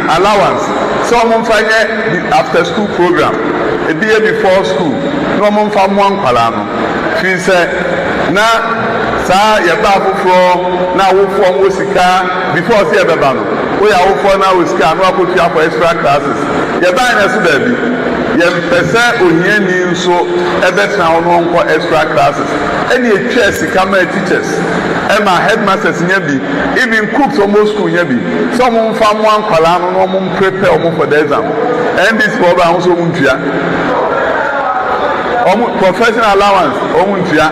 allowance. Some find after school program, a day before school. No one from one palano. She said, "Na sa yabafu from na wo from Osika before see ebebano. We are for now Osika no put you for extra classes. Yaba na so baby. Yem pese ohiani so ebetna ono for extra classes. Any chess camera teachers, Emma headmasters nyabi, even cooks almost school nyabi. Some from one palano no mum prepare for the exam. And this program also muntia. Professional allowance, omuntia.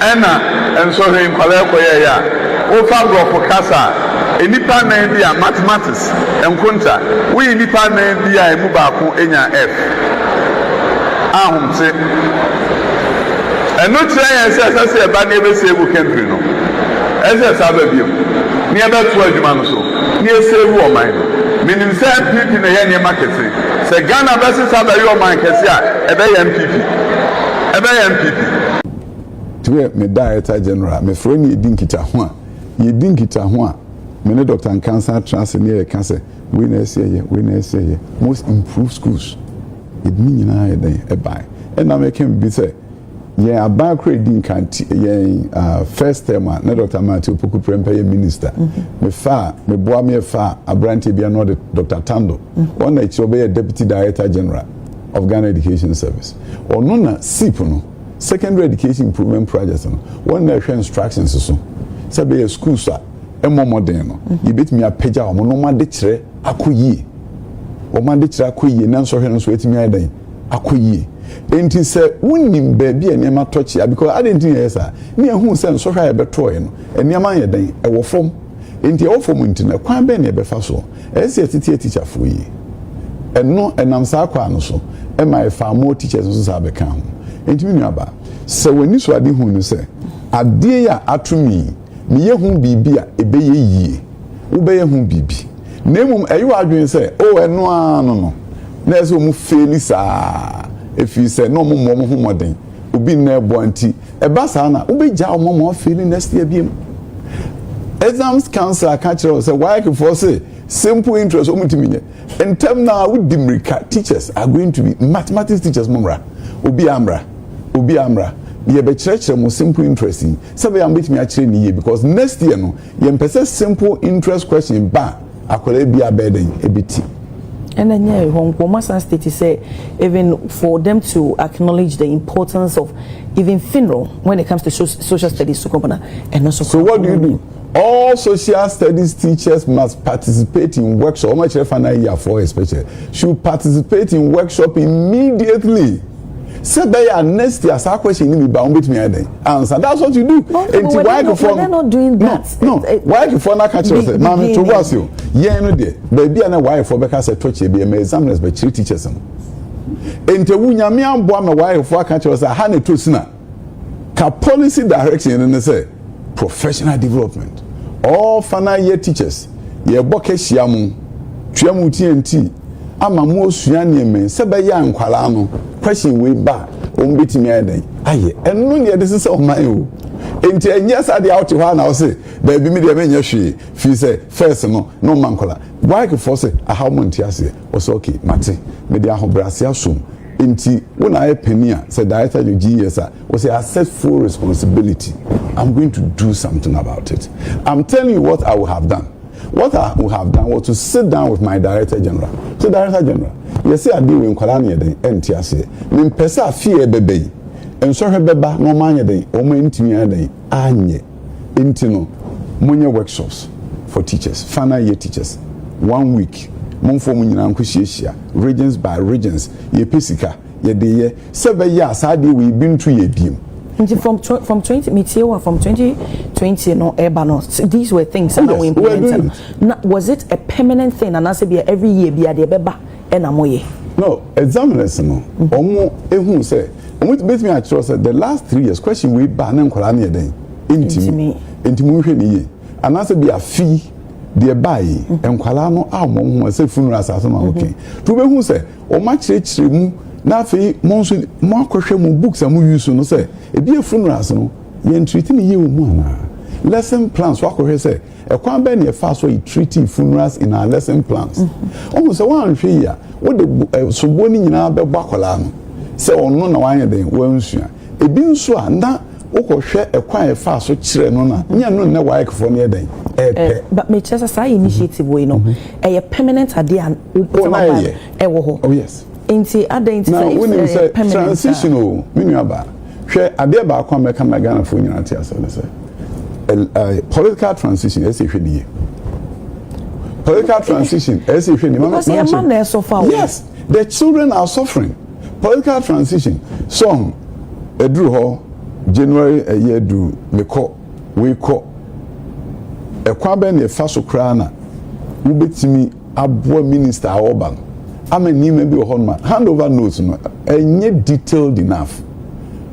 And so him kwale ya. O fa go for kasa. Enipa na bia mathematics enkonta. We enipa na bia emu ba ko enya F. Ahum se. Eno try say e ba na be save country no. Ese sabe bio. Ni ebe to adwuma no so. Ni save o man no. Minim say MPP na ye ne market say Ghana be say sabe yo man kese a ebe ye MPP. Ebe ye MPP. Me director general me friend ye dinkita ho a ye dinkita ho a me ne Dr. Cancer Transfer near cancer we na say most improved schools it mean na ye den e buy and na me can be say ye aba credit dinkanti ye first term na Dr. Matthew Poku Prempe ye minister me boa me fa abrante bia no Dr. Tando one na chi obe deputy director general of Ghana Education Service ono na SIP no secondary education improvement projects no one na hwe instructions so say be schools a emo modern no you bet me apagya o no ma de kire akoyie o ma de kire akoyie na so hwe no so etimi adan akoyie enti say wonim ba bia ne ma tochi because I didn't hear say me ehun say so hwe be toy no eniama ye dan e wo fom enti e wo fom enti na kwan be ne be fa so e say titi teacher fo yi eno enam sa kwa no so e my farm teachers so sa be kan enti mi nuaba se wani so ade hu no se ade ya atumi me ye hu bibi a ebe ye yie wo be ye hu bibi na emum ayi adwen se o eno ano no na se mu feli saa efi se no mo hu moden obi na ebo anti e ba saa na wo be ja o mo feli next year biem exams council akachiro say why can for say simple interest omutimi nye in term now with dimrika teachers are going to be mathematics teachers momra obi amra ye be church mo simple interest sabe am betimi a kire ni ye because next year no ye mpese simple interest question ba akola bi abeden ebiti and then yeah Hong State say even for them to acknowledge the importance of even funeral when it comes to social studies and also so what do? All social studies teachers must participate in workshop. Much final year 4 especially should participate in workshop immediately. Say that next year, sa question ni ba umbit me answer. That's what you do. They're not doing that. No. Why you for na catch us? Mama to was you. Yeah, no there. Baby, and why for because say touch be examiners by three teachers. Ente wunya me amboa me why for catch us ha ne to sina. Ka policy direction and say professional development. All final year teachers, ye boke hyiamu, tuamu TNT, ama mo osua nieme, se be ya nkwala no, question we ba, ombetimi adan. Aye, eno ne de se o man o. Enti enya sa de out ho na o se, ba bi mi de me nya hwe, fi se first no mankwala. Why ke for say how monti ase, o so okay, mate, me de ahobrase asom. Enti when I penia said director of GSA was a accept full responsibility. I'm going to do something about it. I'm telling you what I would have done. What I would have done was to sit down with my director general. So director general, you say I deal with Kolani den NTS. Min pesa fear bebe. And so her beba no manya den o mo intimi den anye. Intino monye workshops for teachers, final year teachers. 1 week. Monfo mu nyina nkohyiehia regions by regions ye pesika ye de ye sebe ya saade we bintu ye biem from 20 meteor from 2020 no no these were things that we implemented. Was it a permanent thing and as be every year be ade beba e na moye? No, examiners no omo ehun say omo bet me actually say the last 3 years question we ba na nkola na ye den intimi hwe ni ye and as be a fee de bai enkwala no amom ho se funeral asase ma okay to be hu se o ma chire mu na fe mo nso mo akohwe mu books am use no se e bi funerals no ye entreat ni ye mu ana lesson plans wako he say e kwan be na fa so treaty funerals in our lesson plans almost one hwe ya wo de sobo ni nyina be bakola no se ono na wanye den wansua ebi nso a na wokohwe e kwan e fa so kire no na nya no na wa ekfo ne den but me chesa say initiative we no a permanent ade an wo ho oh yes inti identify permanent transitional minuaba hwe ade ba kwa meka magana fo nyina tia so le say political transition as if you political transition as if you yes the children are suffering political transition some edru ho January a year do meko we ko e kwa be na fa so kra na wo betimi abo minister oban amani me bi ho no handover notes no enye detailed enough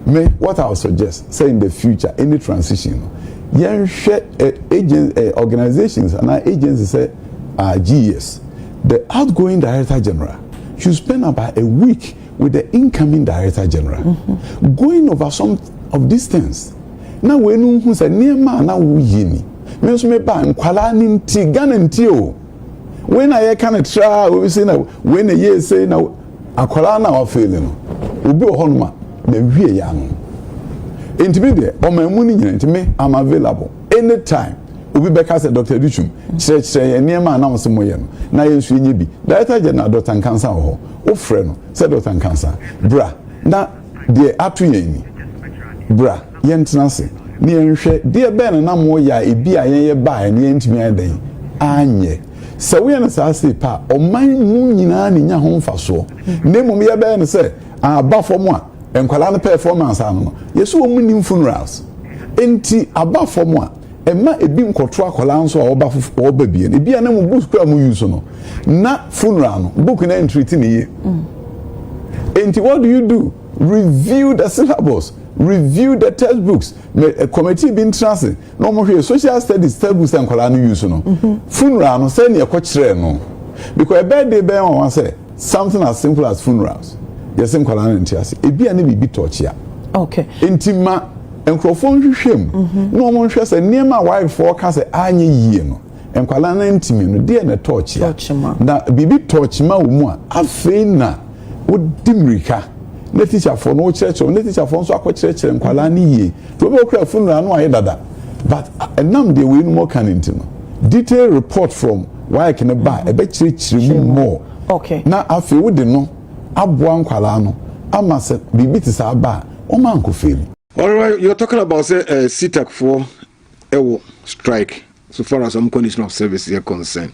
me what I would suggest say in the future any transition yen share organizations and agencies say GES the outgoing director general should spend about a week with the incoming director general going over some of these things now we know who say near man now we yini me so me ba nkwala ni nti Ghana nti o when I can try we say now when a year say now akwala na wa fail no obi o honma na wie ya no ntimi de o ma mu ni nyina ntimi am available anytime obi beka say Dr. Adutwum chire ye niam na mo ye no na ye nsu nye bi director general Dr. Nkansa ho o frɛ no say Dr. Nkansa bra na de atu ye ni bra ye ntena se ne nhwɛ de be na mo ya ebi a ye ba ne ntimi adan anye sɛ we na sa se pa o man mu nyina ne nya ho mfaso ne mum ye be ne sɛ aba fom a enkwala no performance anu yesu wo munim funerals enti aba fom a ema ebi nkoto akola nso a oba fofo oba bie ebi ana mu book kra mu use no na funeral no book na entry ti ne ye enti what do review the syllabus review the textbooks a committee bin transit no mo hwe social studies textbooks enkwala no use no funeral no say ne ekokire no because a birthday be on say something as simple as funerals yes enkwala no ntiase ebi ana bibi torchia okay intima enkrofon hwehwem no mo hwe say niema wife forecast anye yie no enkwala na ntimi no de na torchia na bibi torchima wo mu a afei na wo dimrika na teacher for no church na teacher for nso akɔkyerɛkyerɛ enkwala ne yie to be okra funeral no aye dada but enam de we no more can intino detailed report from why can buy e be kyerɛkyerɛ mu more okay na afei wo de no aboa nkwala no ama se bibi ti sa ba o man ko fail. All right, you're talking about say CTAC for ewo strike so far as some condition of service is concerned.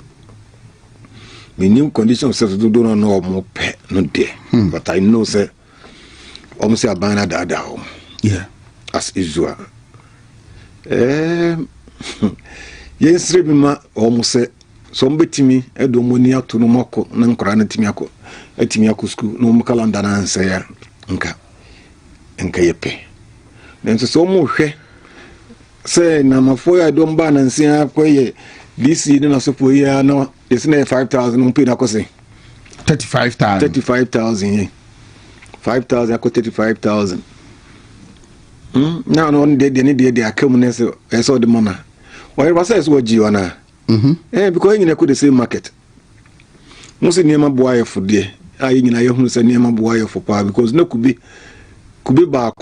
Me new condition of service do not know more pay no there, but I know say almost a banner dada home. Yeah, as usual. Yes, remember almost say some betimi edomonia to no moko na nkora na timiako etimiako school no mo calendar na answer ya nka yepe then so mo hwe say na mafo ya do mba na nsia akoye this year na so for year no is na 5,000 mo pay na ko say 35,000 5,000 ako 35,000 now no de akamu na so eso de mona why was say so jiwana because you could the same market. Most near boy for dear. I in a young say near boy for power because no could be back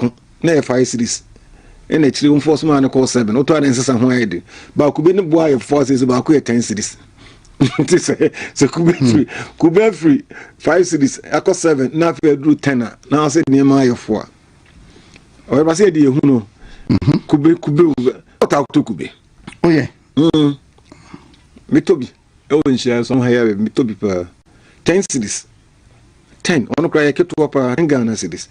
near 5 cities. And a chill force man call 7 or 2 and some way. But could be no boy of forces about 10 cities. So could be free 5 cities. I cost 7 now fair drew 10. Now I said near my 4. Or if I said you know could be what out to could be. Oh yeah. Mitobi ewo nshia so ha ya mitobi pa 10 cities 10 ono kra ya ketu pa Ghana cities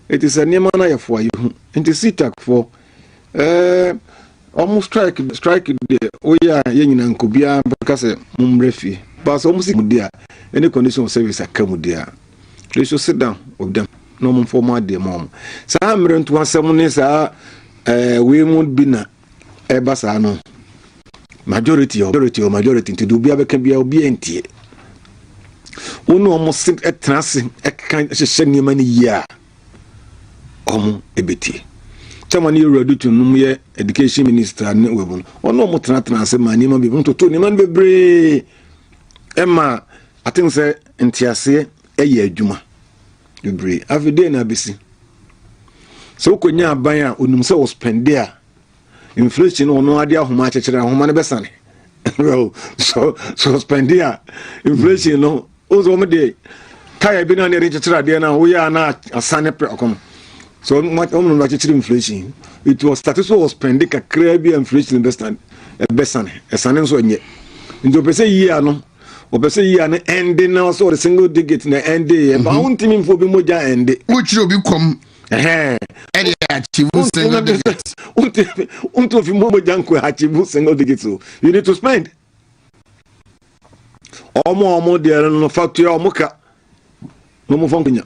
it is a name na ya for you into CTAC for almost strike the oya yenyina nkobia because mumrefi but almost mudia any condition of service akamudia they should sit down with them no more formal de mom sa mre nto asem ne sa we mu bina basa no majority to do bia can be obi entie onu almost sit trans kan hye ne mani ya omo ebeti Chairman Yaw Adutwum ye education minister ne webon ono mo tena se ma niam be to ni man bebre Emma I think say ntiase eye adwuma bebre avide na besi so konya aban a onum se wo spend there inflation ono ade ahoma akekere ahoma ne besane so spend there inflation no ozo mo de kaya bi na ne rekekere ade na wo ya na asane pre akom so no akekere inflation it was status was spending kakra bi inflation besane esane so nye njo pese yi ano obese yi an ending now so the single digit na ending ba untimi mfo bi moja ending uchi obi kom ede achieve single digit unto fi moja nko achieve single digit so you need to spend omo there no factory omuka no mo fonkunya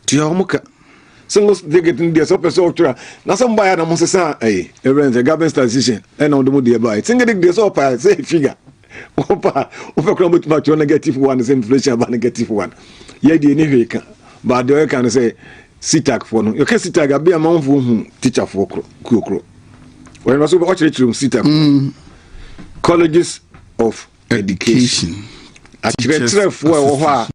ti omuka single digit in there so person ultra na some buy na mo sesa the government transition and on the mo there buy single digit so pa say figure Opa kura much negative one is inflation about negative one. Ye di ni hweka. But the can say sitak for no. You can sitak abi amanfo hu teacher for kro. When also watch it room sitak. Colleges of education. Achire for wo ho a.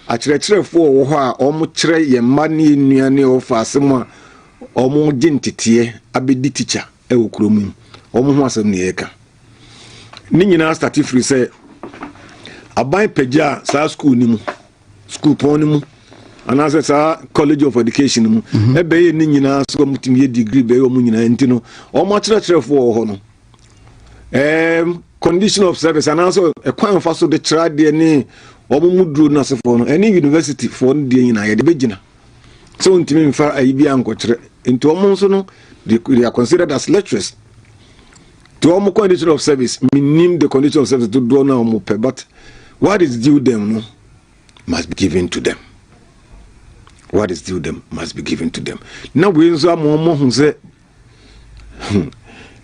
Achire for wo ho a omo kire ye mma ne nuane ofa asem a omo gintete abedi teacher e wo kro mu. Omo ho asem ne yeka. Ni nyina start free say aban pagya sa school ni mu school pon ni mu anase sa college of education ni mu ebe ye ni nyina so mutim ye degree be yo mu nyina enti no o mo kire fo ho no condition of service anase e kwan fa so de kira de ni o mo muduro na se fo no any university fo no de nyina ye de begina so ntimi mfa ayi bi anko kire enti o mo so no they are considered as lecturers. To all condition of service, minim the condition of service to do now mope, but what is due them no, must be given to them. What is due them must be given to them. Now we nso amomo hu se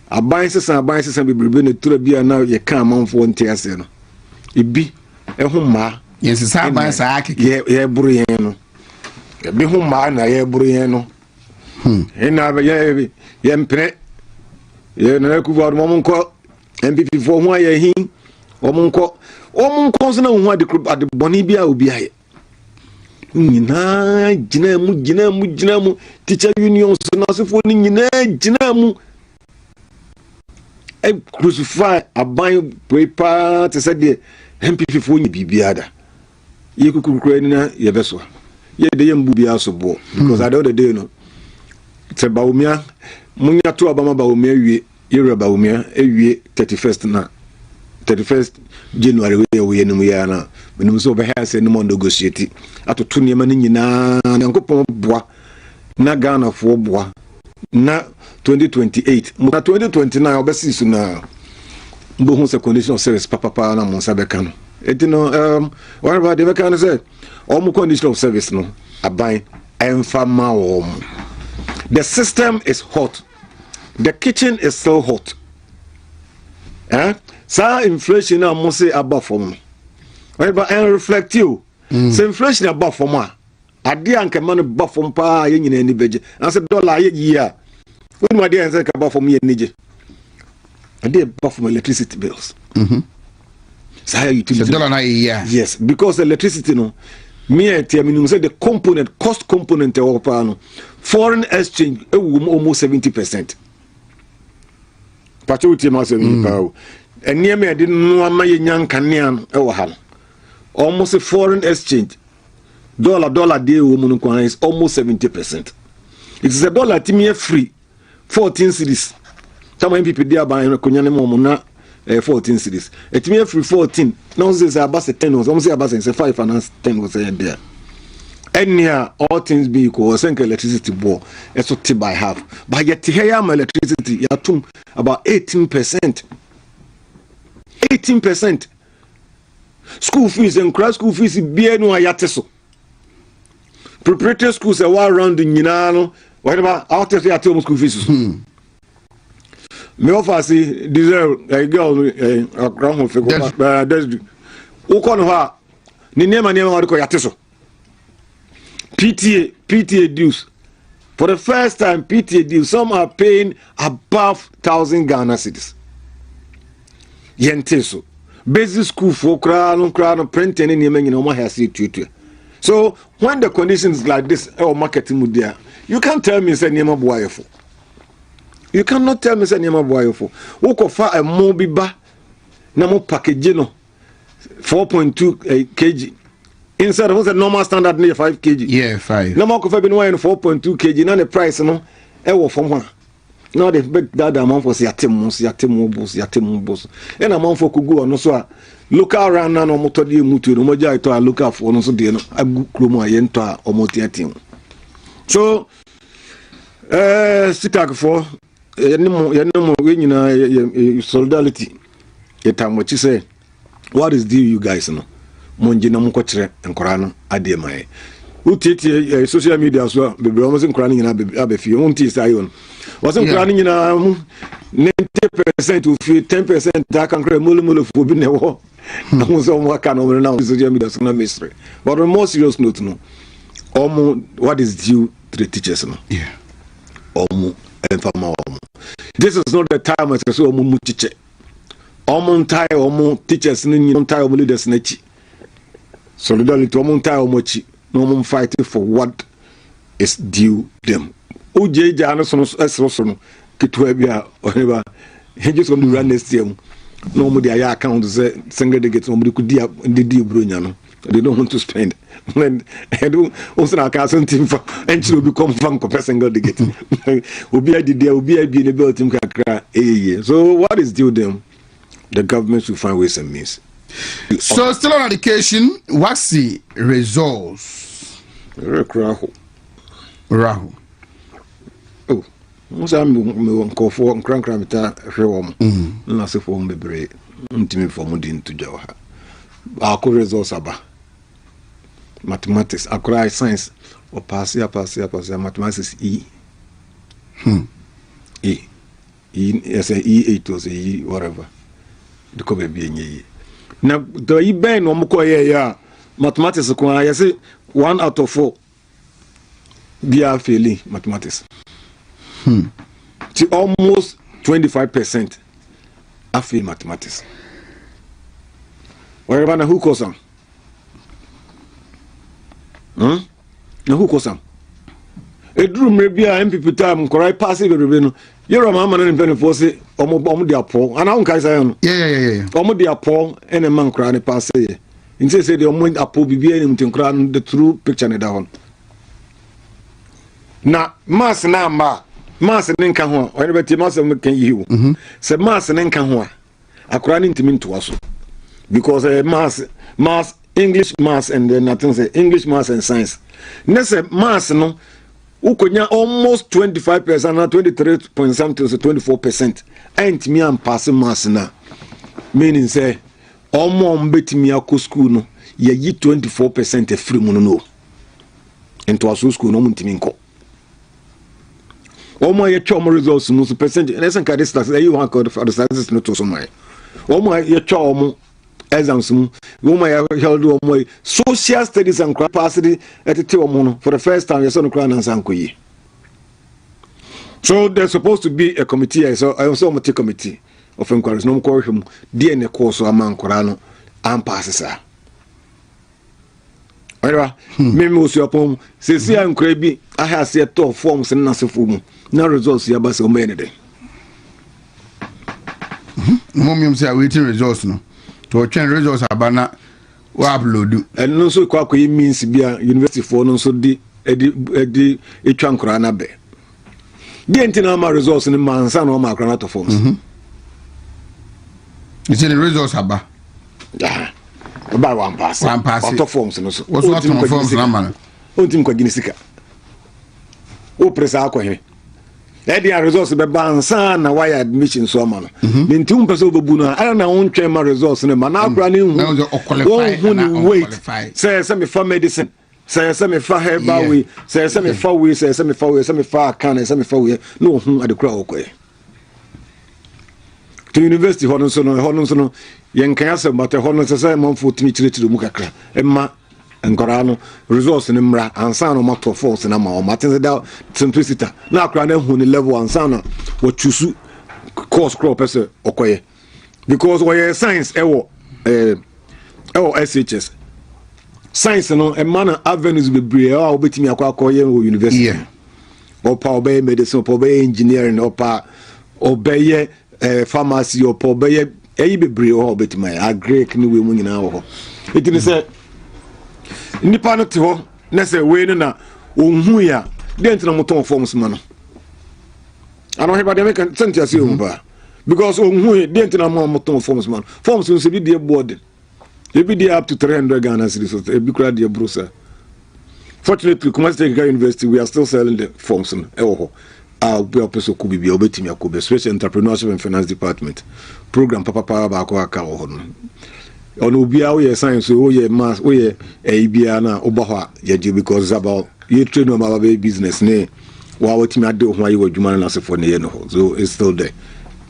aban sesa bebrebe na tura bia na ye kan amanfo ntiase no. Ibi ho ma yes sa aban sa akeke ye buru yen no. Ebi ho ma na ye buru yen no. Ena ye mpre ye na kuva mo nko MPP for ho aye hin o mo nko so na ho ade boni bia obi aye nyina gina mu teacher union so na so fo ni nyina gina mu e crucify aban paper te said the MPP for ni bibia da ye kukukura ni na ye beso ye de ye mbu bia so bo because at the other day no te baumia munya to abama baumia wie yere baumia ewie 31st January we no ya na menum so be ha se no negotiate atoto niam ni nyina yankopon boa na Ghana fo boa na 2028 mu 2029 obesi su na mbo hu se condition of service papa na mo sabe ka no etino whatever they can say all condition of service no aban enfama the system is hot. The kitchen is so hot. So inflation now must say above from. Right, but I reflect you. So inflation above from ma. I dear and man above from pa yen in any budget. I said dollar year. When my dear say above from me and I did above from electricity bills. So how you dollar year. Yes, because electricity no. Me I say the cost component of foreign exchange almost 70%. Pacho uti ma se ni pa o. Eni me de no ama ye nyan kanea e wo ha. Almost foreign exchange. Dollar dey wo mu no is almost 70%. It is a dollar timi free 14 cedis. Some MPP dey aban konya ne mo na 14 cedis. Etimi free 14. Now say abase 10 was almost abase say 5 and 10 was there. Anyhow, all things be equal, think electricity bill is what by half. But yet here am electricity, you about 18%. 18%. School fees and class school fees be no ayateso. Preparatory schools are around the Yinano, whatever out of the school fees. Me offer see deserve a girl a ground of there's Ukonwa Ninema Nema Yateso. PTA dues For the first time, PTA deal, some are paying above 1,000 Ghana cedis. Yenteso. Basic school for crown, printing in Yemen, no one has it. So when the conditions like this or marketing with there, you can't tell me say Nema Boyful. You cannot tell me say Nema Boyful. Woko fa a mobiba namo packagino 4.2 kg. Instead of the normal standard near 5 kg. Yeah, 5. No more coffee been 4.2 kg. Now the price no from one. Now they beg that amount for yatim boss. And amount for kugu and also local around now no motor di mutu no moja ito a local for no so di no agu kromo ayento a omotiatim. So sitak for yenimo we nyina solidarity etam what you say. What is deal you guys no? Monji na mukochere nkora no ade mai. Utiti social media so bebre omo se nkora nyina abefi wonti sai on. Was nkora nyina 90% ufi 10% that can create mulu for bi newo. Na so mo aka no na social media so na mystery. But on more serious note no. What is due to the teachers no? Yeah. This is not the time as so omo teacher. Omo teachers ni omo leaders na chi. Solidarity omo chi. No one fighting for what is due them. Uj Jana so Kitwe bia or he just going to run next year. No more their account single they get nobody could the deal Brunyano. They don't want to spend. When I do also a cousin team for and she will become fun for single they get. Will be a deal, will be a being able to so what is due them? The government should find ways and means. So still on education, what's the results? Rahu. Oh, Musa me call for crankramita rewom. Na se for bebre. Ntimi for mudin to jawa. Our results aba. Mathematics, acquired science or pass mathematics E. Yes, E8 or E whatever. The cover be now the E-Ben or Mukoya mathematics I say 1 out of 4 be are failing mathematics. To almost 25% are fail mathematics. Wherever na who cause them? Na who cause them? A dream maybe a MPP time correct passive revenue. You're a man and penny for say omo dia poor and I don't say yeah. Omo dia poor and a man crying pass say. In say the omo apo bibi any mutin crying the true picture ne down. Na mass na ma mass nka ho o ne mass can you say mass nka ho a crying ntimi to us because mass English mass and then nothing say English mass and science. Nese mass no ukonya almost 25% na 23.something to 24%. Ain't me am pass mass na. Meaning say omo mbetimi akọ school no ye yi 24% free mu no. Into aso school no ntimi nko. Omo ye chom results no so percentage. Listen ka this class you want code for the statistics no to so my. Omo ye chom exams woman held omo social studies and capacity at the omo for the first time you saw no crown and sankoyi. So there's supposed to be a committee. So I also want a committee of inquiries. No call him DNA course or man Korano and passes. Whatever. Me also upon see I'm crabby. I have set top forms and nasafumu. No results here, but so many day. Mom say waiting results no. To change results abana we upload. And no so kwa means be a university for no so di etwankora na be. The antinama results in the man son or my granite forms. It's in the results aba. Yeah. About one pass. Auto forms no so. What's not forms na man. Ontim kwa ginisika. O presa akwa he. The results be bansan na why admission so man. Nintum person obebu no I don't know twema results no man na akra ni hu. Now you qualify and wait. Say me for medicine. Say me for herbal way. Say me for way. Say me for way. Say me for can. Say me for way. No hu adekra okwe. To university hono so no yen kan asem but hono say man for timi chire mu kakra. Emma nkorano resource ne mra ansa no mato force na ma o maten da simplicity na akra na hu ne level ansa na wo choose course crop person okoye because we science ewo SHS science no e man avenues be bre o obetimi akwakoye wo university opa obey medicine opa obey engineering opa obey pharmacy opa obey eyi be bre o obetimi agree ni we mu nyina wo ho etini say nipa no te ho na say we no na onhu ya dent na moton forms ma no ano he ba dem kan senti ase o ba because onhu dent na moton forms ma forms no se bi dey board e bi dey up to 300 Ghana cedis so e bi kura dey brosa. Fortunately, Kumasi Technical University, we are still selling the forms in Eho. I'll be a person who will be able to Special Entrepreneurship and Finance Department program. Papa Bako Akao. On Ubia, science, oh, yeah, mass, oh, yeah, Abiana, Obaha, Yaji, because it's about you train on our business. Nay, while what you do, why you were human as for the so it's still there.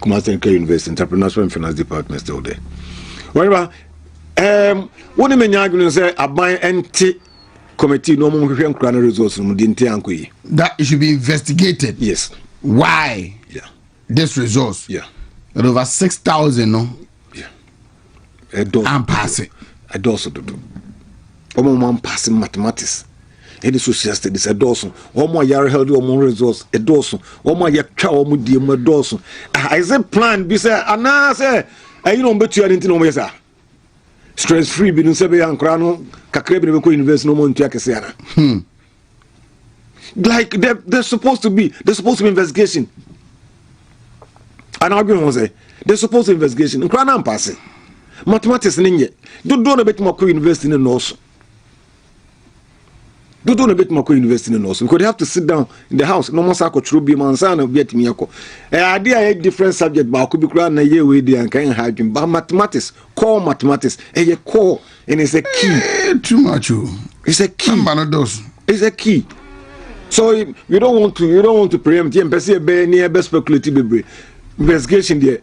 Kumasi Technical University, Entrepreneurship and Finance Department still there. Whatever, what do you mean? Say, I buy empty. Committee no more resources that it should be investigated. Yes. Why? Yeah. This resource. Yeah. And over 6,000. No. Yeah. I'm passing. I do also do. I'm passing mathematics. It is social studies. I do also. More yard held more resource. I do also. More yard chow more dear more dorsum. I said plan. Be say ana say. I don't bet you anything on me sir. Stress free bi nse and krano kakre bi be invest no mo ntua kese ana like they're supposed to be investigation and arguing was say they're supposed to investigation krana am pass mathematics ninye do na bet mo ko invest in no so do na bet mo ko invest in no so because they have to sit down in the house no more sako true bi man sa na bi atimi yakọ idea a different subject ba ko bi kra na ye we dey kan hardware but mathematics core mathematics core and it's a key too much it's a key it's a key so you don't want to preempt him person be near best speculative be investigation there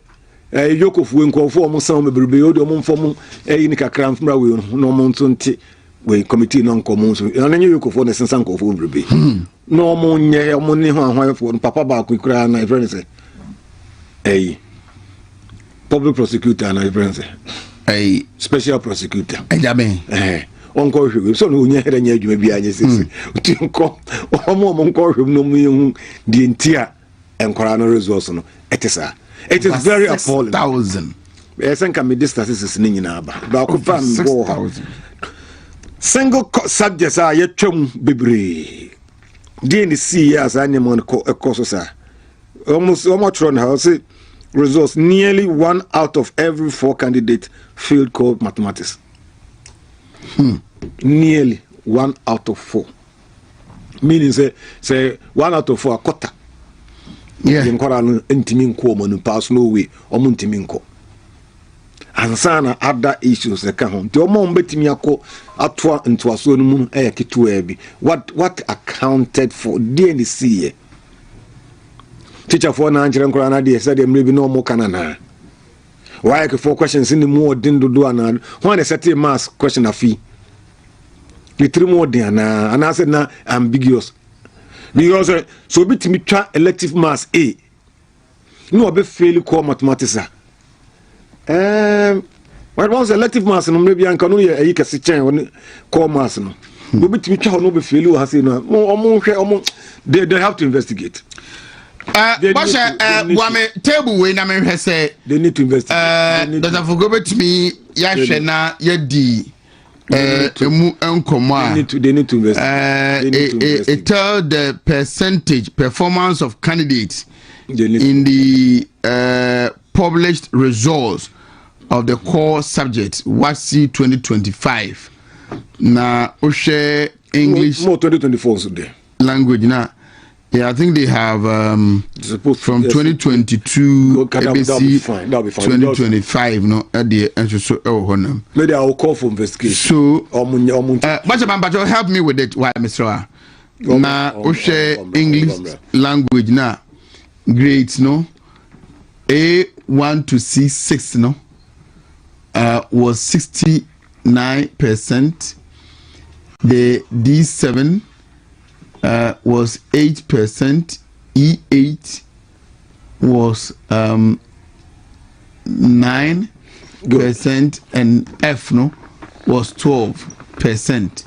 yoko fu enko fu omo san bebrebe o de omo mfom ni kakra mfra we no omo ntonte we committee non common so ananyo yoko fu ne sensan ko fu bebrebe no omo nye omo ni ho ahwan fu papa ba ko kura na friend say public prosecutor na friend say special prosecutor ejaben onko hwe so no onye here nya adwuma bi anya sisi utinko omo nko hwe no mu yehu di ntia enkora no resource no etisa it is very appalling 1,000 esen ka me statistics ni nyina ba ba ko fa mbo single subjects are yetwam bebre DNC years anyone course sir almost run how say results nearly 1 out of every 4 candidates failed core mathematics. Nearly 1 out of 4. Meaning say 1 out of 4 a quarter. Yeah. Pass no way. And sana other issues that come home. The omo betimi akọ atwa ntwaso no mu kitu ebi. What accounted for DNC? Teacher for na anjere nkora na dey said dem be no more kanana. Why ke 4 questions in the more din do ana. When they set a mass question afi. The 3 more din na and I said na ambiguous. Because so betimi twa elective mass A. No be fail core mathematics. What was elective mass no maybe an kanu ye kase chen core mass no. Go betimi twa no be fail o hase no. They have to investigate. Wame table we na me say they need to investigate. That I forgot to me yahwe na yedi emu enkomo they need to investigate. It tell the performance of candidates in the published results of the core subject WASI 2025 na Osei English more 2024 so there language na. Yeah, I think they have from 2022 ABC 2025 no at the so maybe I will call for investigation. So but help me with it why Mr. Na Osei English language na grades no A1 to C6 no was 69%, The D7 was 8%. E8 was 9%, and F was 12%.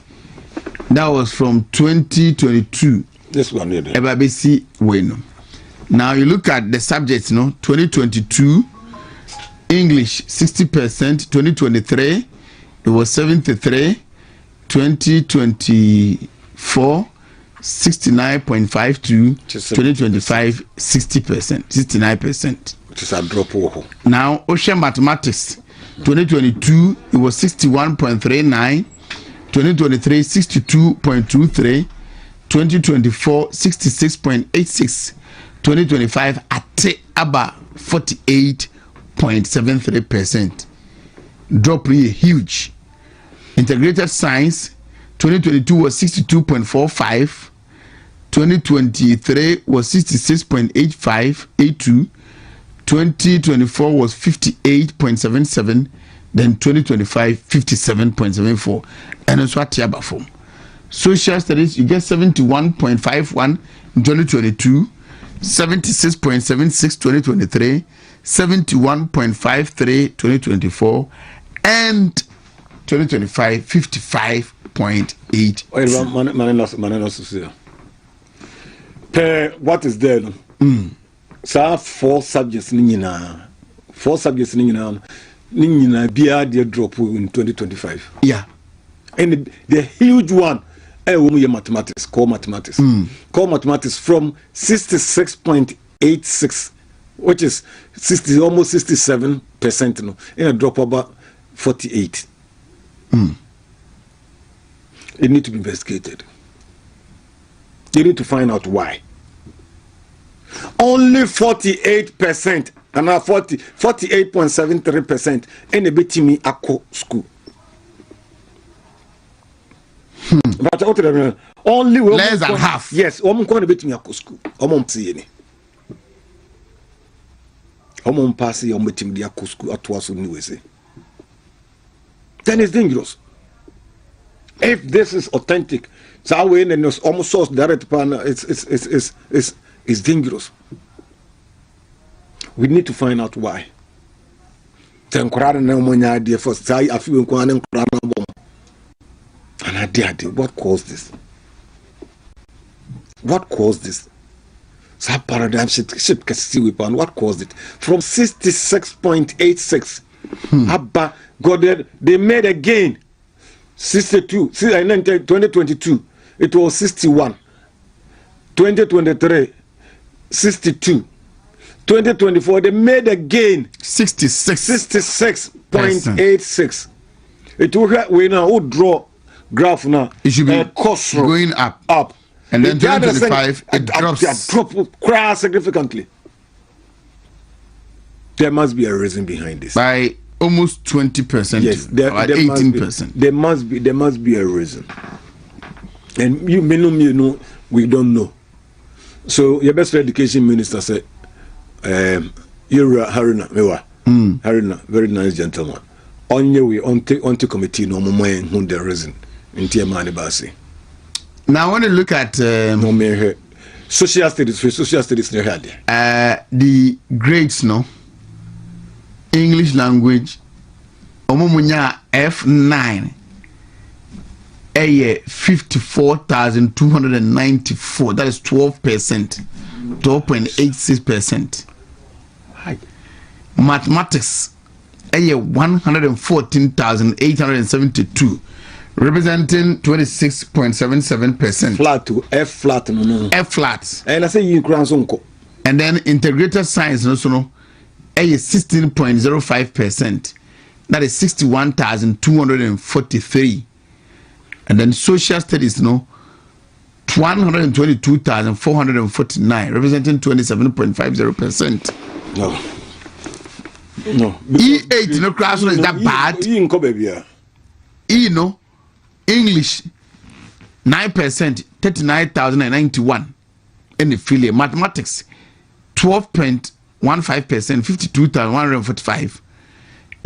That was from 2022. This one here. Ebabesi Weno. Now you look at the subjects, 2022 English 60%, 2023 it was 73, 2024 69.52, 2025 60%, 69%. Which is a drop. Now ocean mathematics 2022 it was 61.39, 2023 62.23, 2024 66.86, 2025 at about 48.73%. Drop really huge. Integrated science 2022 was 62.45, 2023 was 66.82, 2024 was 58.77, then 2025 57.74. And that's what you form. Social studies you get 71.51 in 2022, 76.76 2023, 71.53 2024, and 2025 55.8. What is there? So 4 subjects nina biya they drop in 2025. Yeah. And the huge one mathematics, core mathematics. Core mathematics from 66.86, which is 60, almost 67%, in a drop about 48. It needs to be investigated. You need to find out why. Only 48%, and now 48.73% in a bit me ako school. But only less than half. Yes, I'm going to be to ako school. I'm see any. I'm pass the meeting the ako school at was new say. Then it's dangerous. If this is authentic, so we and it's almost source direct partner, it's dangerous. We need to find out why. Then idea first. I feel and I did. What caused this? What caused this? So paradigm shift can see weapon. What caused it? From 66.86, Abba got they made a gain. 62. See, 2022, it was 61. 2023, 62. 2024, they made a gain. 66.86. It will we now draw graph now. It should be cost going up. And then 2025, it drops. Drop significantly. There must be a reason behind this. By almost 20%. Yes, there 18%. There must be a reason. And you may know, we don't know. So your best education minister said, you're Haruna, Haruna, very nice gentleman. On your way, on committee, no more who the reason in Tiamani Basi. Now I want to look at social studies the grades, English language, Omumunya F9, 54,294. That is 12%, 12.86%. Mathematics, 114,872, representing 26.77%. Flat to F flat, no. F flat. And I say you uncle. And then integrated science, 16.05%. That is 61,243. And then social studies, 122,449, representing 27.50%. No. E8, class is that bad? English 9%, 39,091 in the affiliate. Mathematics 12.15%, 52,145.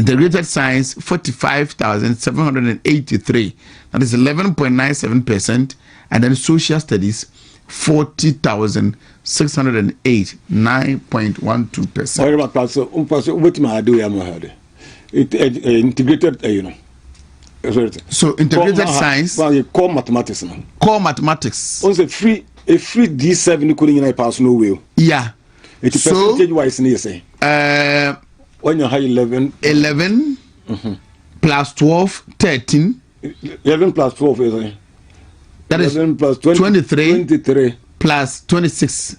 integrated science 45,783, that is 11.97%, and then social studies 40,608, 9.12%. What my do integrated, So integrated science, core mathematics, core mathematics. Also free D7 couldn't pass no will. Yeah. It's percentage wise near say. When you have 11 plus 12, 13. 11 plus 12 is that 11 is plus 23 plus 26.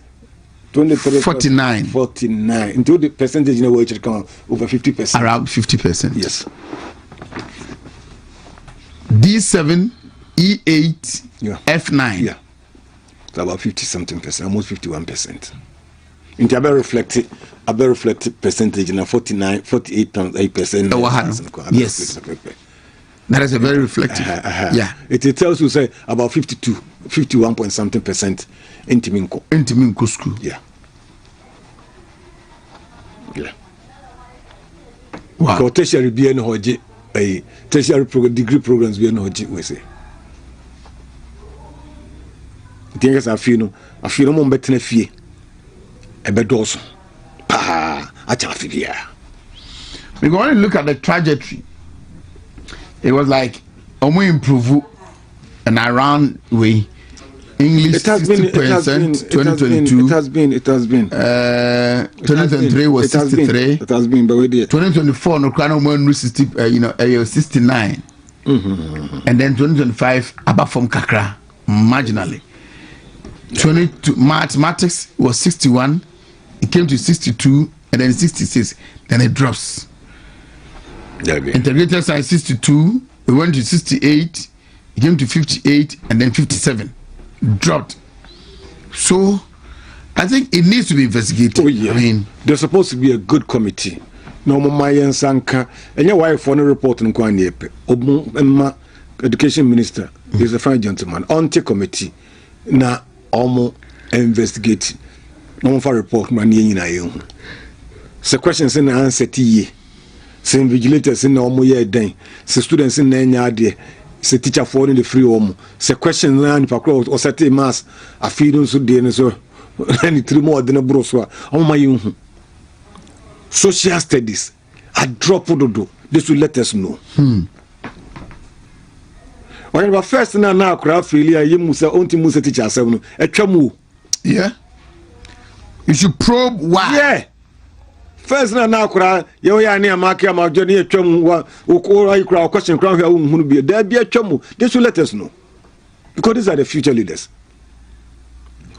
23 49. 49. Into the percentage in a way it come over 50%. Around 50%. Yes. D7, E8, yeah. F9. Yeah. It's about 50 something percent, almost 51%. Into a reflected percentage in a 48.8%. Yes. That is a very reflective. Yeah. It tells you say about 51 point something percent in Timinko school. Yeah. Yeah. Wow. Because tertiary BN Hoji, a tertiary degree programs BN Hoji, we say. Things I feel no more better fee. A bed also. I can't figure. We're going to look at the trajectory. It was like we improve and around way. English 60%, 2022. It has been. 2023 was 63. It has been, but we did. 2024 no crown one 60. 69. And then 2025 above from Kakra marginally. 22 mathematics was 61. It came to 62 and then 66. Then it drops. Integrated science 62. It went to 68. It came to 58 and then 57. Dropped. So I think it needs to be investigated. Oh, yeah. I mean, there's supposed to be a good committee. No Mayan Sanka and your wife for the report in Kwaniepe. Obu Education Minister is a fine gentleman. On committee na almost investigate. No for report money in a so questions in the answer to ye. Some vigilators in the almost year day. So students in the yard. Se teacher for in the free home. Se question land for crowd or set a mass. A feeding so dear so any 3 more than a broswa. Oh my young social studies. A drop of do. This will let us know. When you first now craft really, you must only must teacher 7 a chamu. Yeah. You should probe why. Yeah. First now cry, you are near Markia, my journey, a chum, or crowd question, crown here who be there be a chum. This will let us know. Because these are the future leaders.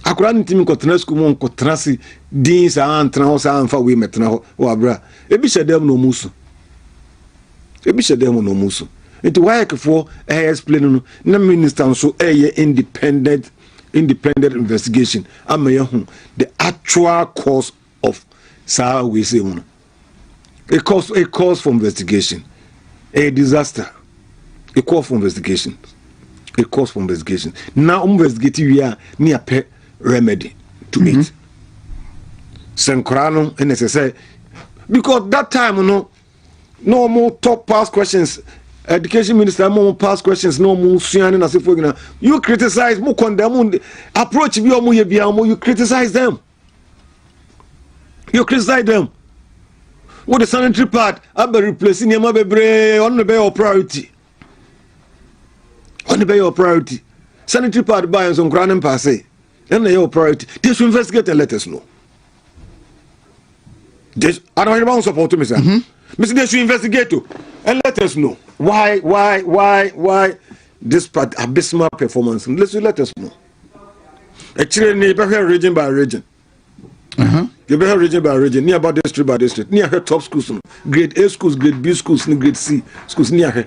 According to me, Cotanescu, Cotrasi, Deans, and Trans, and for women, or bra. A bishop them no musu. A bishop them no musu. It work for a explain no minister so a independent investigation. I may the actual cause of. So we say a cause for investigation, a disaster, a call for investigation, a cause for investigation. Now investigating we are near pet remedy to it. Sankrano and necessary because that time no more top pass questions. Education minister more pass questions no more as if you criticize more condemn approach you criticize them. You criticize them. What the sanitary part? I'm replacing them on the bay of priority. On the bay of priority. Sanitary part by some grand and passe. And they are priority. They should investigate and let us know. I don't want support to me, sir. Mr. They should investigate too and let us know why this part abysmal performance. Let us know. Actually, neighborhood region by region. You better region by region, near about district by district, near her top schools, grade A schools, grade B schools, and grade C schools near her.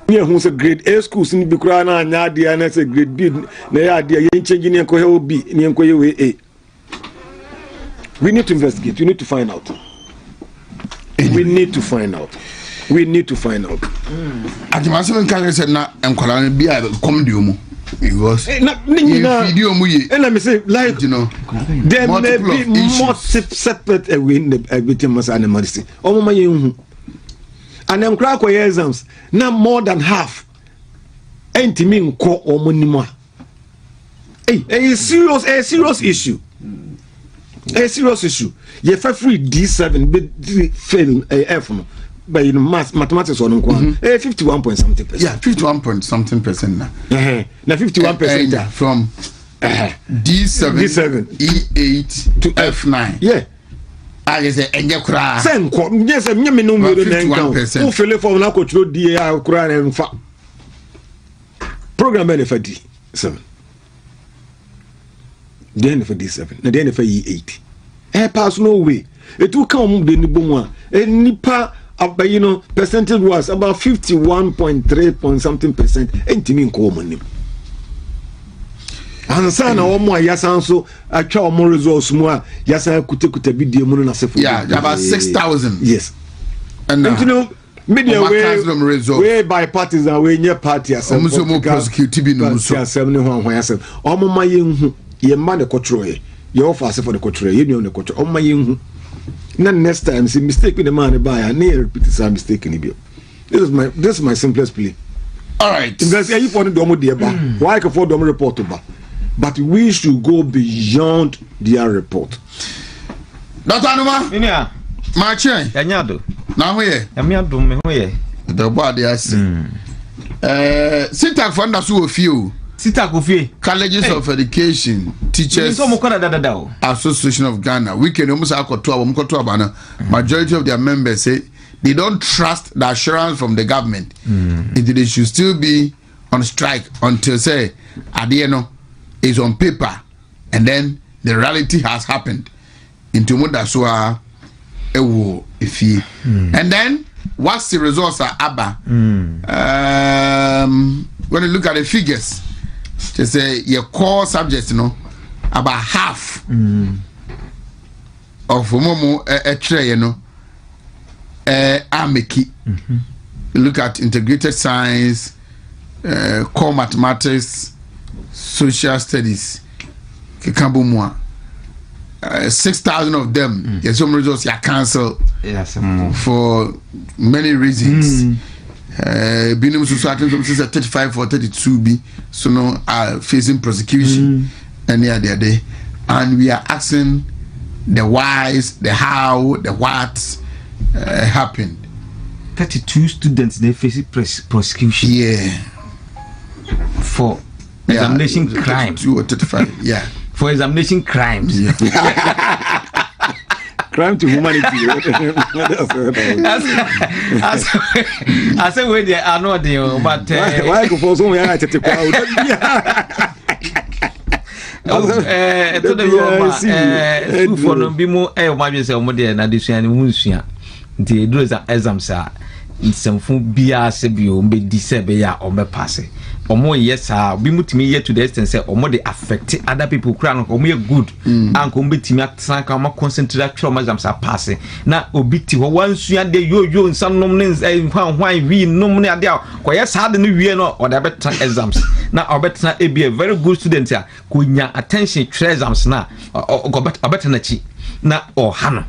Near who's a grade A schools in Bukrana and Nadia, and that's a grade B, they are the changing in Koyo B, in Koyo A. We need to investigate, we need to find out. We need to find out. We need to find out. At the Master Cancer said, not and Koran be a comedy. Because and let me say, like, you know, there may be multiple separate with animals. Oh, my young, and them crack exams now more than half ain't mean ko omonima. A serious issue. A serious issue. You free D7 but fail F no. But you know mathematics on 51 point something percent. Yeah, 51 point something percent now. Now 51% from D7 E8 to F9. Yeah. I say enye kura. Same yes, me no me no nkan. Who feel for na control D kura na mfa. Program benefit D7. Then for D7. Na then for E8. Pass no way. It will come the nibo a nipa you know percentage was about 51.3 point something percent. Ain't mean ko money. Ansa na omo ayasan so atwa omo results mu a yasan kuta bidie mu na sefo. Yeah, about 6,000. Yes. And you know media way by parties and way near party asem. Omo so mo prosecute bi no so. Asem ne ho asem. Omo ma yenhu ye ma ne control ye. Ye offer asem for the control. Ye no ne control. Omo ma yenhu. Na next time see mistake with the man buy and near repeat the same mistake in the This is my simplest plea. All right. Because you want the domo dey ba. Why can for domo report to ba? But we should go beyond their report. Dr. Anuma. Inia. Marche. Yanyado. Na ho ye. Yamiado me ho ye. The body as. Sitak for na so ofie. Sitak ofie. Colleges of Education, Teachers Association of Ghana. We can almost majority of their members say they don't trust the assurance from the government. They should still be on strike until say Adieno is on paper and then the reality has happened into Mudasua Ewo Ifi. And then what's the results are Abba? When you look at the figures, they say your core subjects, you know, about half of Momo you know, Ameki. Look at integrated science, core mathematics, social studies, Kikambumwa. 6,000 of them, there's some results are cancelled for many reasons. Binum society 35 or 32B, so no are facing prosecution and the other day, and we are asking the whys, the how, the what happened. 32 students they facing prosecution. Yeah, for examination crimes. 2 or 35. Yeah, for examination crimes. Yeah. Crime to humanity. I say where they are not there, but why go for so at the crowd? To the for no be more my yourself more than addition Musia. The those are exams are some food bia sebio be disable or me pass. Or more yes, be mutimi yet to the extent say or more they affect other people crown or more good and come be me at Sanka concentrate trauma exams are passing. Now obiti once you are the yo and some nominals why we nominate there. Kwa yes had the new year no or the better exams. Now I better be a very good student here. Kunya attention to exams now or better nachi. Na ohano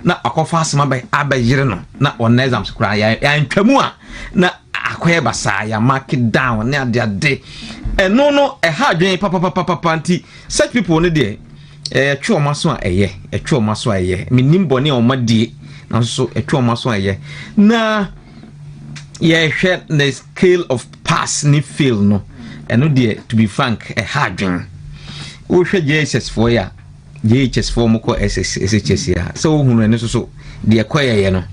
na akofa asema ba abayire no na on exams kra ya ntwamu a na akoye basa ya mark down na ade no ha adwen papa nti such people no dey twa omaso a eye minim bone o madie na so twa omaso a eye na ye hwe the scale of pass ni fail no eno dey to be frank ha adwen wo hwe Jesus for ya JHS form ko SHS ya so hunu ene so de kwaye no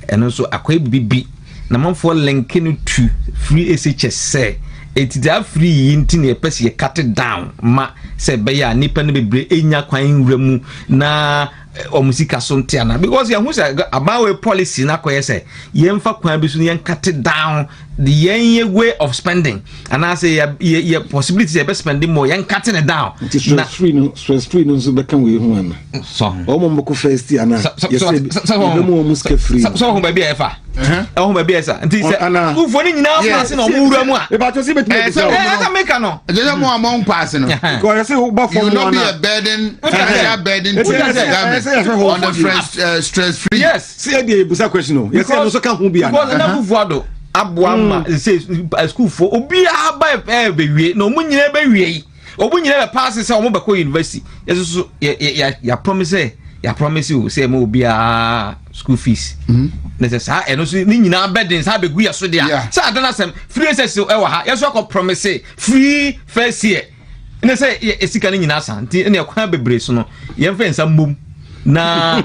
eno so akwai bibi na manfo link no to free SHS say it that free inti na pese ye cut down ma se be ya nipa ne bebre enya kwan wramu na omusika so ntiana because ya hu say about policy na kwaye say ye mfa kwan bi so ye cut down the ye way of spending and I say ye possibility ye be spending more ye cutting it down na stress free no so be kan we hu ana so o mo ko first ana ye say be mo muska free so hu ba bia efa ɛho baabi ɛsa nti sɛ schoolfoɔ no nyinaa paase na ɔmo wura mu a ɛsɛ meka no ɛgyɛ mo a mo paase no you not be a burden financial burden to the government on the stress free. Yes, see the busa question no yes no so ka ho bia because na fufuo do aboa ma say schoolfoɔ obiara ba bewie na ɔmo nyinaa bewie yi ɔmo nyinaa be paase sɛ ɔmo bɛkɔ university yeso so ya promise you say mo obiara school fees na say sa eno so ni nyinaa burden sa begu ya so dia sa adana sem free access e wa ha yeso akɔ promise free first year na say esika ni nyinaa sa nti na ekwan bebre so no yemfa nsa mbom na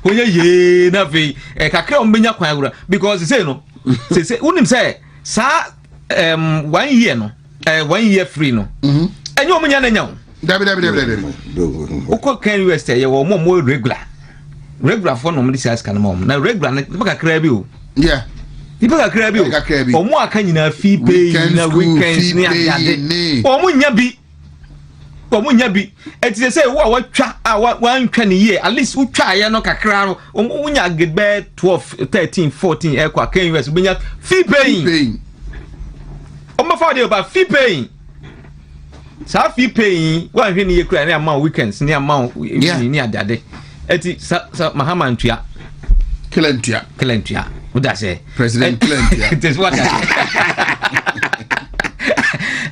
wonya ye na fe kakra o mbenya kwan agura because say no say unim say sa 1 year no 1 year free no enyo omunya na nya David. Oko can US ye wo mo regular for no me say ask na na regular na kakra bi o. Yeah. Ipa kakra bi o. Omo aka nyina fee pay na weekends ni ade. Omo nya bi. Eti say wo watwa wan twa ne ye at least utwa ye no kakra no omo nya gbe 12 13 14 e kwa can US benya fee paying. Omo fa dey about fee paying. Sa fee paying one hwe ne ye kura ne amount weekends ne amount ni adade eti sa mahama ntua kelentua what that say president kelentua it is what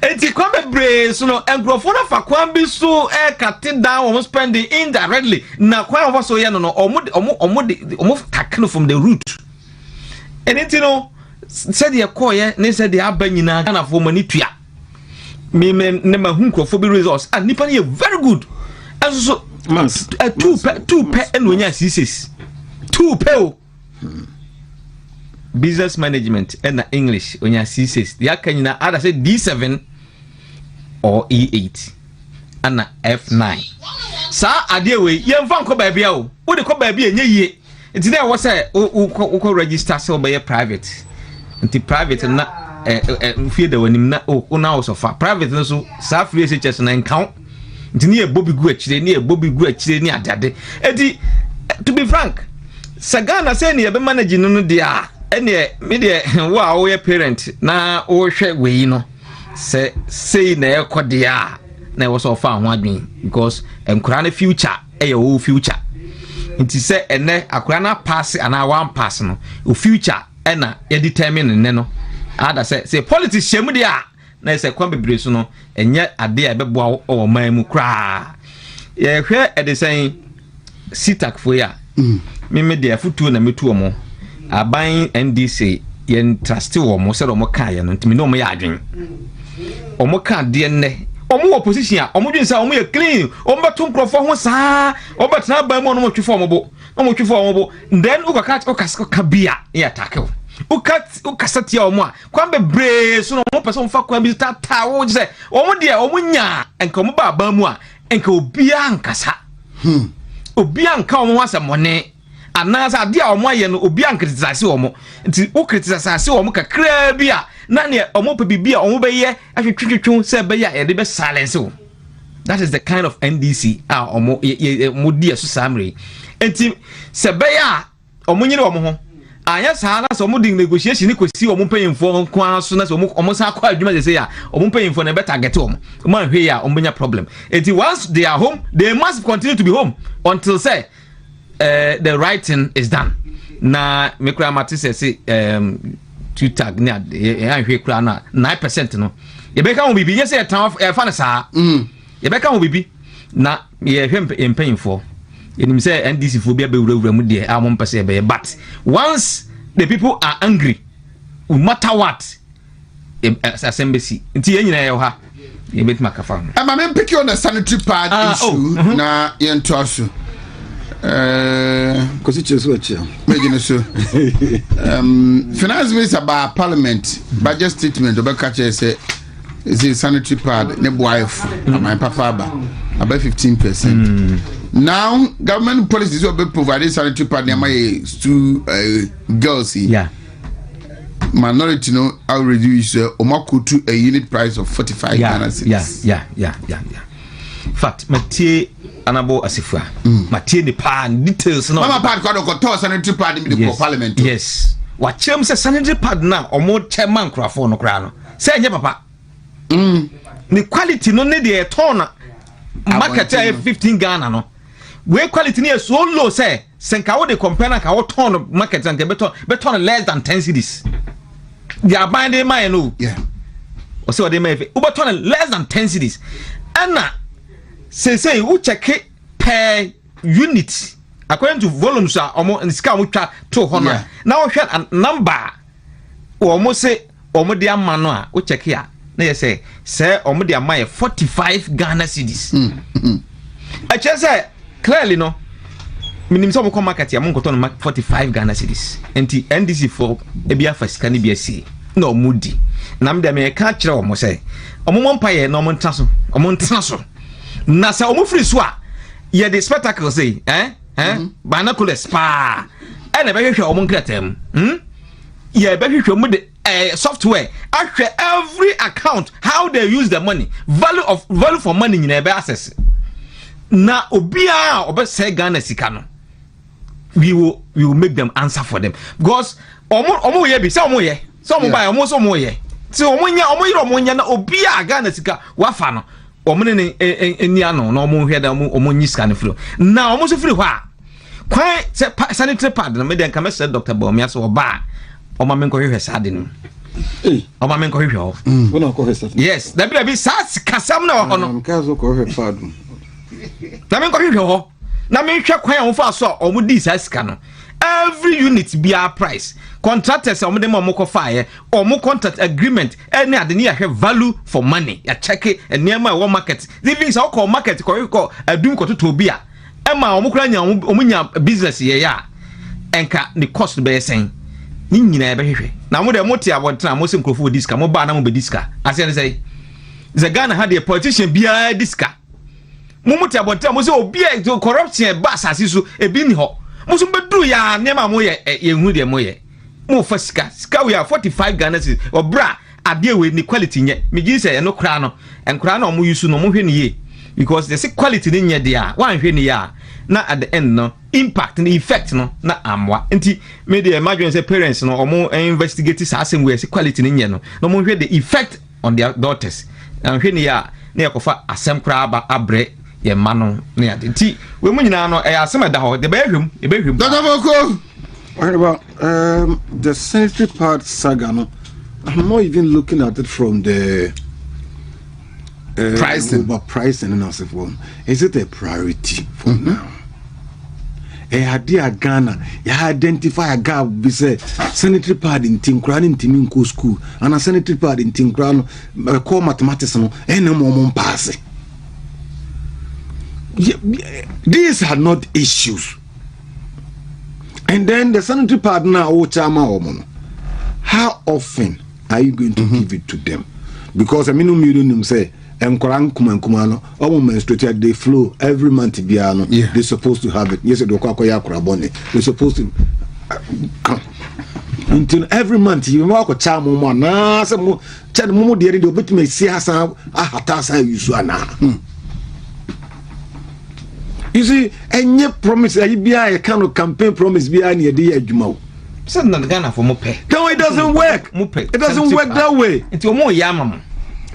eti kwame bre so no engrofo na fa kwan bi so cut down on spending indirectly na kwan of so ye no omo takno from the root anything no said ye call ye ne said the abanyina kana for money tua me ne ma hu krofo bi results and nipa ne very good and so months 2 pe and onya CCs 2 pe business management and English onya CCs the akanyina ada say D7 or E8 and F9 sa ade we yemfa nko ba bia o wo de ko ba bia enye yie nti na wo say wo register say obey private nti private na mfie da wanim na na wo sofa private no so sa free SHS na nkao ntini e bobi gu akire ni adade edi to be frank sagana say ne ye be manage no dia ene me de wa wo ye parent na wo hwe we no say na e kodia na wo so fa ho adwen because enkura na future e wo future nti say ene akura na pass ana one pass no o future e na e determine ne no ada say politics shemu dia na say kwan bebre so no enye ade a beboa o man mu kra ye hwe e de say sitak fo ya me de afutuo na metu omo aban NDC ye trust wo mo se do mo ka ye no ntimi no mo ya adwen omo ka de ne omo opposition a omo dwen say omo ye clean omo beto nkrofo ho saa omo betena ban mu no mo twefo omo bo then ukaka bia ya tackle ukasatia omo a kwan bebre so no mo person fa kwan bi tata wo je omo de omo nya enka omo ba ban mu a enka obia nkasa obia nka omo wasamone anasa ade a omo aye no obia nkritizase omo nti o kritizase omo kakra bi a na ne omo pe bibia omo be ye ahwetwetwetwu se be ya ye de be silence o. That is the kind of NDC omo mo di aso samre nti se be ya omo nyire omo ho anya saa na so omo di negotiation ni kwesi omo panyimfo kwa so na so omo sa kwa adwuma se ya omo panyimfo na better get omo hwe ya omo nya problem nti once they are home they must continue to be home until say the writing is done na mekura matise say Twitter ni ahwe kura na 9% no ye beka mo bibi yes e tan fa na saa ye beka mo bibi na ye hwe empanyimfo enim say NDC fo bia be wurawura mu de a mo mpese be but once the people are angry no matter what assembly nti ye nyina ye ha ye bet makafa am I pick on the sanitary pad issue na ye nto aso kosi cheso achia megine so finance minister by parliament budget statement obeka che say is a sanitary pad ne boyf my papa about 15%. Now government policies will be provided sanitary pad to girls. Yeah. Minority no I'll reduce omako to a unit price of 45 Ghana cedis. Yeah. Fact, Mathieu Anabo Asifua. Matini pan details no. Mama pad ko to sanitary pad in the parliament. Yes. What chem say sanitary pad now or more chairman crafo no kra no. Say nya papa. The quality no need the ton market 15 Ghana no. We quality near so low say senka wo de compare na ka wo ton market and beton less than 10 cedis. They are buying the mine no. Yeah. Or so they may Uberton less than 10 cedis. Anna say who check it per unit according to volumes are almost in scale to honor. Now we a number almost say almost the manoa who check here. They say almost the amount 45 Ghana cedis. I just say clearly no. Minimum some come market ya mungo ton 45 Ghana cedis. Enti NDC for ebia first can be see no moody. Nam de me ka kire omo say omo mompaye na omo ntaso omo ntaso na say omo free so a ye the spectacle say binoculars pa e na be hwehwe omo nkratam ye be hwehwe omo the software ahwe every account how they use the money value for money nyina be access na obia obe say Ghana sika no we will make them answer for them because omo ye bi say omo ye so omo buy omo so omo ye ti omunya omuyiro omunya na obia Ghana sika wafa no omune ne enia no na omu hweda omunyi sika ne firo na omu so firi hɔ a kwan sanitary pad na me den ka me say Dr. Bawumia so oba oma men ko hwehwɛ sade no oma men ko hwehwɛ ho wona ko hwehwɛ yes da bi sas kasam na ho no ka so ko hwehwɛ pad na men ko hwehwɛ ho na men hwɛ kwan omu fa so omu di sasika no every unit be our price contractors omo dem omo ko fire omo contract agreement any ade ne ya value for money ya check it eniema e market even so call market ko adum ko toto bi a e ma omo kura nya omo nya business ye ya enka the cost be sen ni nyina e be hwehwe na mo de mo ti abontra mo se nkrofo diska mo ba na mo be diska ase ne say the Ghana had a politician bia diska mo ti abontra mo se obi e corruption ba asase so e bi ni ho musu bedru ya nema mo ye hu de mo ye mo fa sika we are 45 Ghana cedis obra ade we ni quality nye me gi say no kra no enkra na mo use no mo hwe ni ye because the quality ni nye de a wan hwe ni ya na at the end no impact and effect no na amwa nti me dey imagine say parents no omo investigate sa asem we say quality ni nye no mo hwe the effect on their daughters and hwe ni ya na yakofa asem kra ba abre ye mano na ya nti we mu nyina no asem da ho de ba ehwem Dr. Boko what about the sanitary pad saga no I'm not even looking at it from the pricing and as well. Is it a priority for now? Idea Ghana, you identify a gap be say sanitary pad in Tinkran in Timinko school and a sanitary pad in Tinkran core mathematics no no more pass. These are not issues. And then the sanitary pad now, how often are you going to give it to them? Because I mean, say, menstruated, they flow every month. They're supposed to have it. Yes, they're supposed to come. Until every month, you walk a charm, some child, Momo, the other bit may see us. You see, and yet promise I be a kind of campaign promise behind your dear Jumo. Ghana for Mope. No, it doesn't work. It doesn't work that way. It's your more yamam.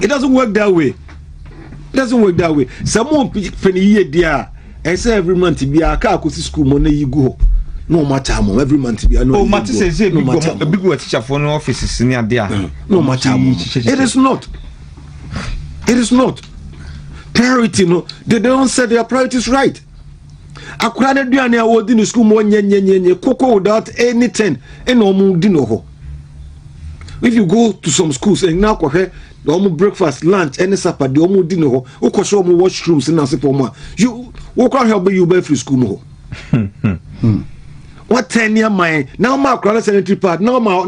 It doesn't work that way. It doesn't work that way. Some more penny year, dear. I say every month to be a car to school money you go. No matter every month to be a no matter says a big teacher for no offices near there. No matter. It is not. It is not. Priority no. They don't set their priorities right. Akwara duane a wodi no school mo nyenyenyenye koko without anything eno mu di no ho. If you go to some schools and now kohwe the breakfast lunch any supper the omu di no ho ukosho omu washrooms na se pomo you wo kwa help you be free school mo ho. What 10 year my now ma akwara sanitary pad now ma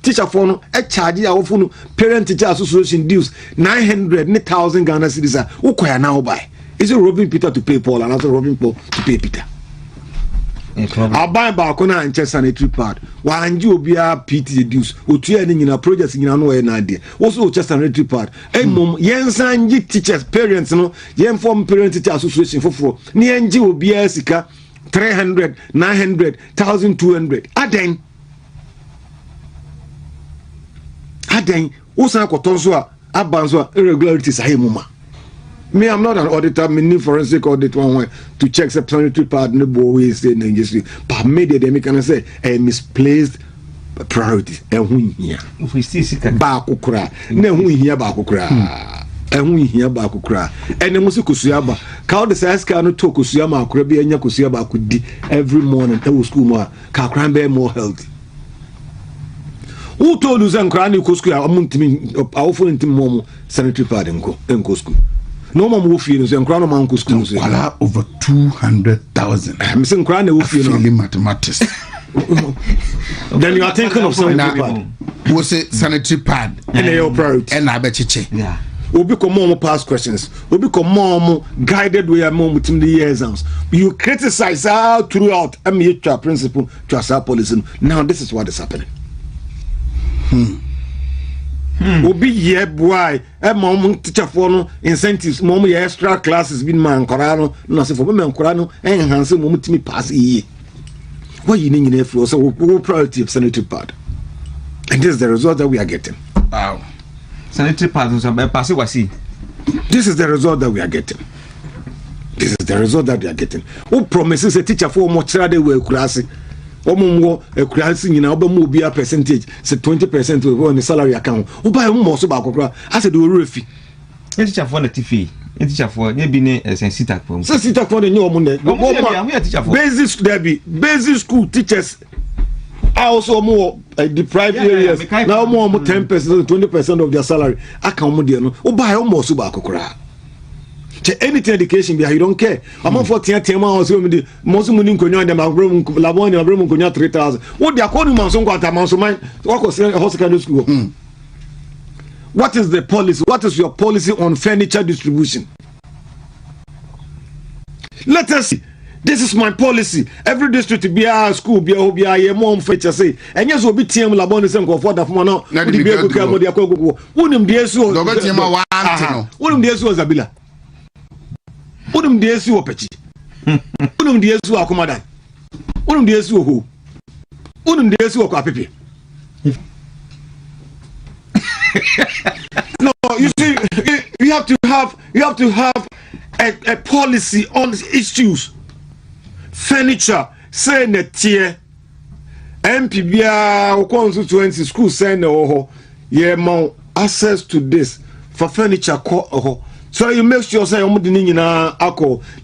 teacher for no e charge a wo no parent teacher association dues 900,000 Ghana cedis ukoya now buy. Is it robbing Peter to pay Paul and also robbing Paul to pay Peter? aban ba ko na nche sanitary pad wa anje obia PTA dues otua ni nyina projects nyina no we na ade wo so che sanitary pad mom yensan ngi teachers parents no yen form parent teacher association foforo ni enje obia sika 300 900 1200 aden wo san akoton so a abanso irregularities ahemuma. Me, I'm not an auditor. Me need forensic audit one to check sanitary pad no boy say in industry. But maybe they can say a misplaced priority. If we see ba kokura, na hu hia ba kokura. Hu hia ba kokura. Ene musu kusua ba. Ka the size ka no to kusua ma akura bi anya kusua ba kudi every morning e wo school ma ka kran be more healthy. Who told you that Krani Kusku are awful in Timomo sanitary pad in Kusku? No more Wufians and Crown Manco schools. Over 200,000. I'm saying Crown Wufian mathematics. Then you are thinking of sanitary pad. Was it sanitary pad? And your priority. And I bet you. Yeah. We'll become more past questions. We'll become more guided way more within the year exams. You criticize all throughout MHR principle to our policy. Now this is what is happening. Obi ye boy mom teacher for no incentives mom ye extra classes bin man korano no se for men korano enhance mom timi pass ye what you need in for so we priority of sanitary pad, and this is the result that we are getting. Wow. Sanitary pad so be pass wasi. This is the result that we are getting. This is the result that we are getting. Who promises a teacher for more trade we kurasi omo a kurasi nyina obamu obi a percentage say 20% on the salary account oba e mo so ba kokora as the refi teacher for na tifi teacher for nye bi ne sita for so sita for the new omo ne basic school teachers also more deprived areas now more 10% 20% of their salary aka omo de no oba e mo so ba kokora. Anything education be you don't care. I'm on 10 months most money nkonya dem abrom labon abrom nkonya 3,000. What they according man so kwata man so mind what was secondary school. What is the policy? What is your policy on furniture distribution? Let us see. This is my policy. Every district be a school be a mom fetcher say and yes will be team labon sem go for that for no be go ka mo dia go wonim de esu do be team wa antino wonim de esu Zabila unum de esu opechi unum de esu akomadan unum de esu oho unum de esu okwapepe. No, you see you have to have a policy on issues. Furniture say na tie MPBA o constituency school say na oho ye mo access to this for furniture ko oho. So you make sure say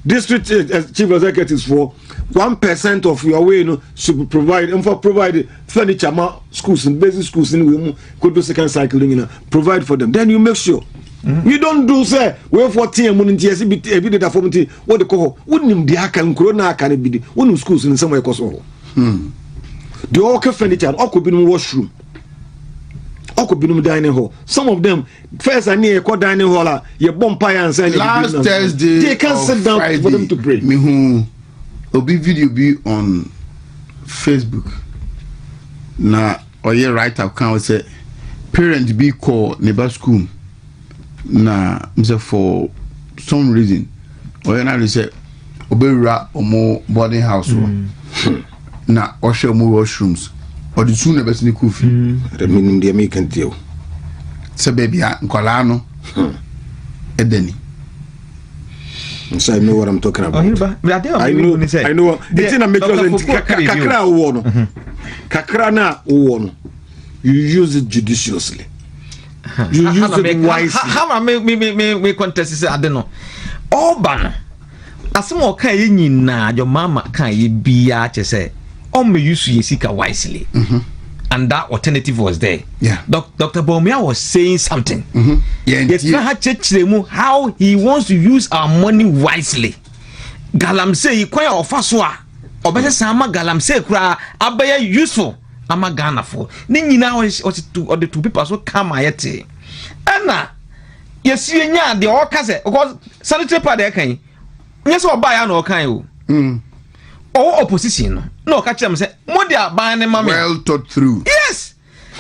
district chief executives for 1% of your way should provide and for provide furniture schools and basic schools in could do second cycling provide for them. Then you make sure you don't do say we 14 money every data for what they call wouldn't the akan corona can be one schools in some way cause the okay furniture or could be no washroom. Dining hall. Some of them first I near a dining hall. You bump and say last Thursday they can't sit down Friday, for them to pray. Me who obi video be on Facebook. Na oye right up can say parents be call neighbor school. Na say for some reason oye na say obera omo boarding house. Na osho mo washrooms. Or the sooner best in Kufi. The minimum the American deal. So, baby, Colano, Edeni. So I know what I'm talking about. I know. The thing I make Kakra Uono. Kakra na Uono. You use it judiciously. You use it wisely. How I me contest I don't know. All banner. As more can you na your mama can you be at say. Me used to Yesika wisely, and that alternative was there. Yeah, Dr. Bomia was saying something. Yeah, how he wants to use our money wisely. Galam say he quite ofaswa. Obese sama galam say kura abaya useful. Ama Ghana for. Ninyi na was the two people so come ayete. Anna, yes you nya the all case because sanitary pad e kan. Yes o buy an o kan o. or opposition no catch them say mo dia ban ne ma me well thought through. Yes.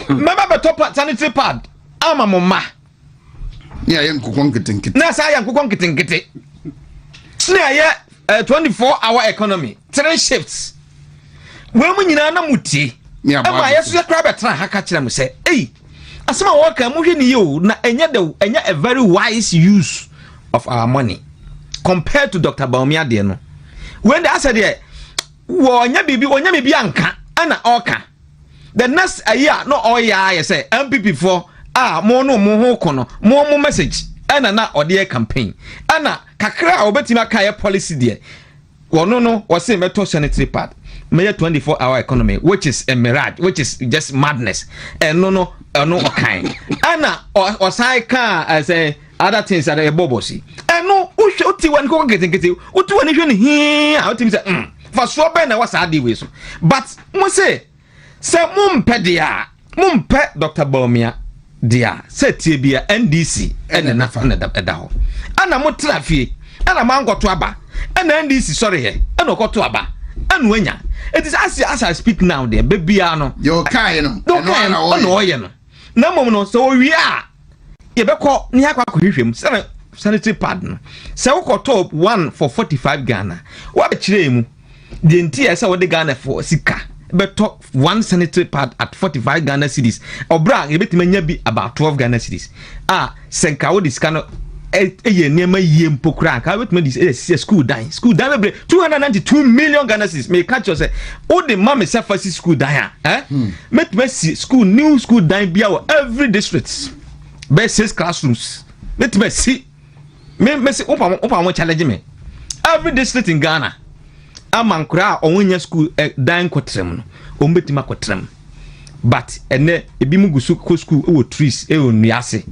Remember the top sanitary pad ama mo ma Yeah, yen kokon kitinkiti. na sa yan kokon kitinkiti na ye 24-hour economy 3 shifts we mu nyina na mutie ama yeso ya kra betra ha ka kire mo say eh asema wo kan mo hwe ni yo na enya a very wise use of our money compared to Dr. Baumia de no when they said there wonya bibi anka ana oka the next year no oya ye say MPP for mo no mo ho kono mo message ana na ode campaign ana kakra obetima kai policy there wono no wo say meto sanitary pad me 24-hour economy which is a mirage which is just madness and no kind ana osai ka as other things that are bobosi and no uti wan ko get uti wan hwe ni hi uti say for so be na wasa ade we so but mo say mumpe dia mumpe Dr. Baumia dia say tie bia NDC ene na fa na da ho ana mo trafie ana mangoto aba ana NDC sorry he ana okoto aba anu anya it is as I speak now there baby no your kai no no oye no na mom no so wi a ye be ko ni akwa hwehwem sanitary pad no say we ko top 1 for 45 Ghana wa kire mu the entire say we de Ghana for sika be top 1 sanitary pad at 45 Ghana cedis obra ye betima nya bi about 12 Ghana cedis senka wo dis kind eye niema yie mpokura ka betima dis school dan be 292 million Ghana cedis me catch you say o de mama say first school dan betima si school new school dan bia every district be 6 classrooms betima si me say opa mo challenge me every district in Ghana amankura onwenya school dan kotrem no ombetima kotrem but ene ebi mu gusu ko school e wo trees e wo nuase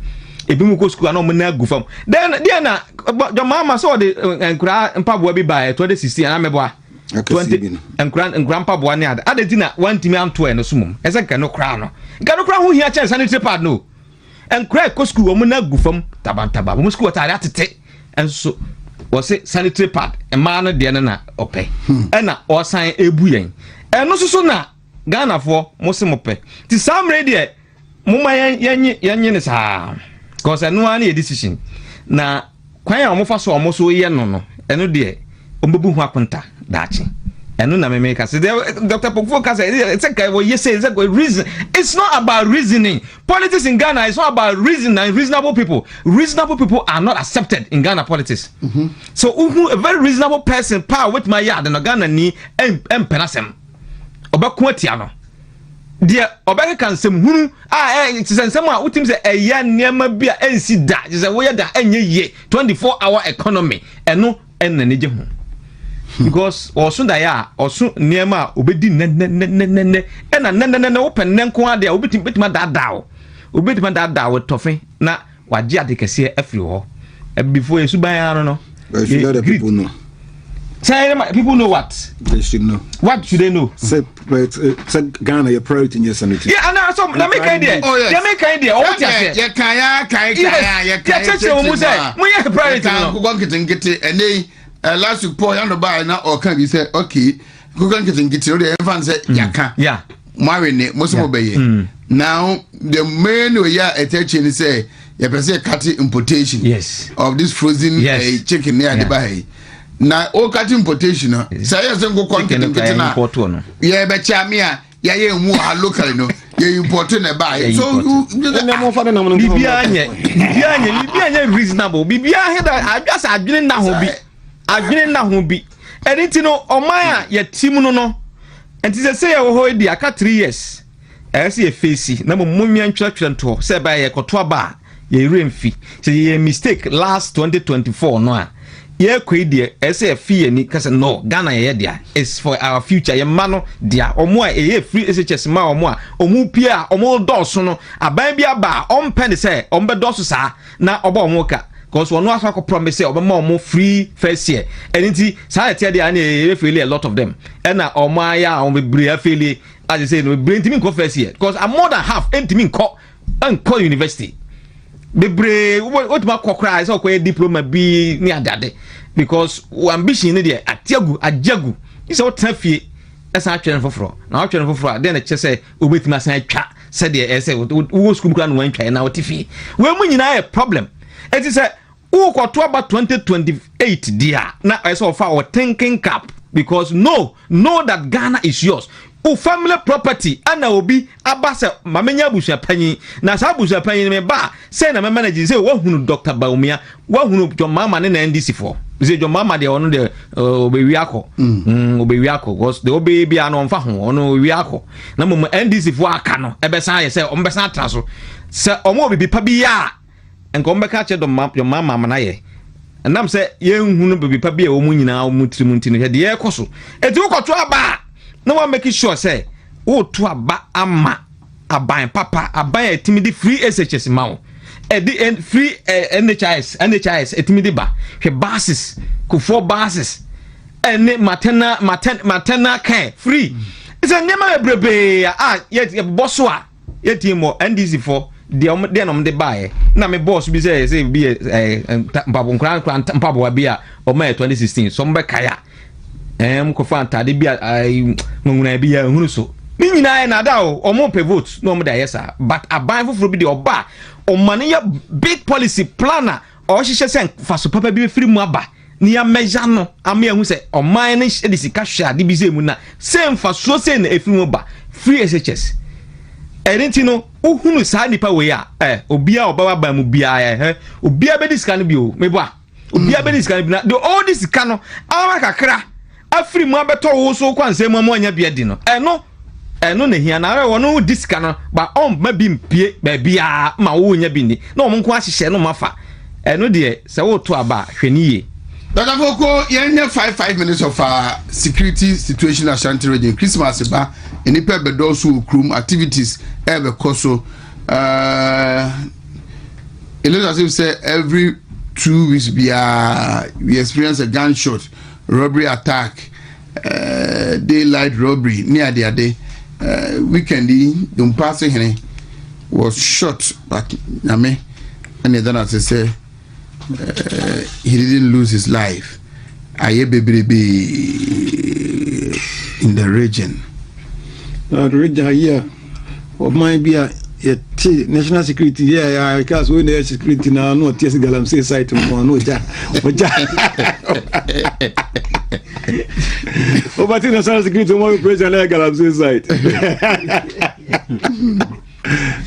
ebi mu ko school ana mo na gu fam then dia na mama so de nkura mpaboa bi ba 2016 ana meboa 20 nkura mpaboa ne ada tina one team anto eno sumum ese ka no kra ho hia chen sanitary pad no nkura ko school wo mo na gu fam tabantaba mo school tare atete enso was sanitary pad a man de na ope na osan ebu yen eno so na Ghana for mosemope ti sam radio muma yenye ne sa cause eno an decision na kwan ya omofa so omoso ye no eno de ombebu hu akonta daachi eno na me ka say Dr. Pokfo ka say it's a reason. It's not about reasoning. Politics in Ghana is not about reason and reasonable people. Reasonable people are not accepted in Ghana politics. So a very reasonable person power with my yard and Ghana ni penasem obako atiano dia obeka kan sem hunu sensem a utim say eya niema bia ensi da say wo da enye ye 24-hour economy eno enneje hu because osun da ya osun niema obedi ne ena open nenko ade obetima dada wo tofe na waje ade kese afri ho before yesu ban no but you let people know. Say people know what They should know. What should they know? Say Ghana, you're proud in your sanity. Yeah, and also let me idea. Let me idea. What you say? You kaya. We are priority. Go get it and last week Paul and buy now or can you say okay go get it the fan say yaka. Yeah. Marine most obey. Now the main way attention is say you per se cut importation of this frozen chicken near the buy. Na o cut importation no say you go quantity na yeah be chamia yeah mu local no you import na buy so bibia anye reasonable bibia he da just adwene na ho bi anything no oman a ya team no enti say ye ho di aka 3 years say ye face na mo mmia ntwatwa nto say ba ye koto aba ye remfi say ye mistake last 2024 no a ye kwedie ese fee ni kase no Ghana ye dia is for our future ye mano dia omo a ye free SHS ma omo a omo pia omo doso no aban bia ba ompene se ombe doso sa na oba omo ka cause one was promise oba ma omo free first year anything sa tie dia na ye feel a lot of them and na omo aya omo bebre feel as you say no bebre ntimi ko first year because I'm more than half ntimi ko university bebre what ma kokra is okwe diploma bi ni adade because ambition ni dey ajagu is what traffic as I train for. Now train for then a chess with my side chat said the essay with school grand one and now TV. Well, when you know a problem, it is a about 2028 dear. Now I saw for our thinking cap because know that Ghana is yours. O family property ana obi abasa mamenya busha panyi na sa busha panyi me ba say na me manager say wo hunu Dr. Baumia wo hunu John Mama ne na NDC for say John Mama de ono de obewi akọ obewi akọ because the obewi bia no mfa ho ono obewi akọ na mo NDC for aka no ebe san ye say o mbesa atra so say omo obi pa bia enko mbeka che John Mama na ye nam say ye hunu bebi pa bia o mu nyina o mu trimunti no de ye koso eti wo koto aba. No one make sure say to aba ama aban papa aban etimidi free SHS mawo e free NHIS etimidi ba hwe basis ko 4 basis ene maternal care free it's a nyama ebrebe yet bosso a yetimo NDC for de nom de bae na me boss bi say bi mpabo kran mpabo bia o ma 2016 so mbe kaya ko fanta de bia nguna bia hunu so ni nyina na da o mo pe vote no mo da yesa but aban foforo bi de oba o mane ya big policy planner o hihye sen faso papa bi free mu aba ni ya measure no ame hu se o man ne de sika hwa de bi ze mu na sen faso sen na efiri mu ba free SHS enti no uhunu sa nipa we ya obia oba ba mu bia obia be disika no bi o me bo obia be disika no bi na the all this kano awa kakra afiri mu abeto wo so kwanse mu anya bia di no eno na hia na ara wono disika no ba on ma bi mpie ba bia ma wo nya bi ni na o nko ahihye no mafa eno de se wo to aba hweniye Dr. Foko yenye 5 minutes of security situation at Ashanti region Christmas ba enipa bedo so krum activities ebe koso Elizabeth say every 2 weeks we experience a gunshot robbery attack, daylight robbery near the day. Weekend, the passing was shot, but and then as I say, he didn't lose his life. Aye baby in the region. The region here, what might be a national security, yeah, because when there's security now, no TS Galamsey site no but national security, more president Galamsey site.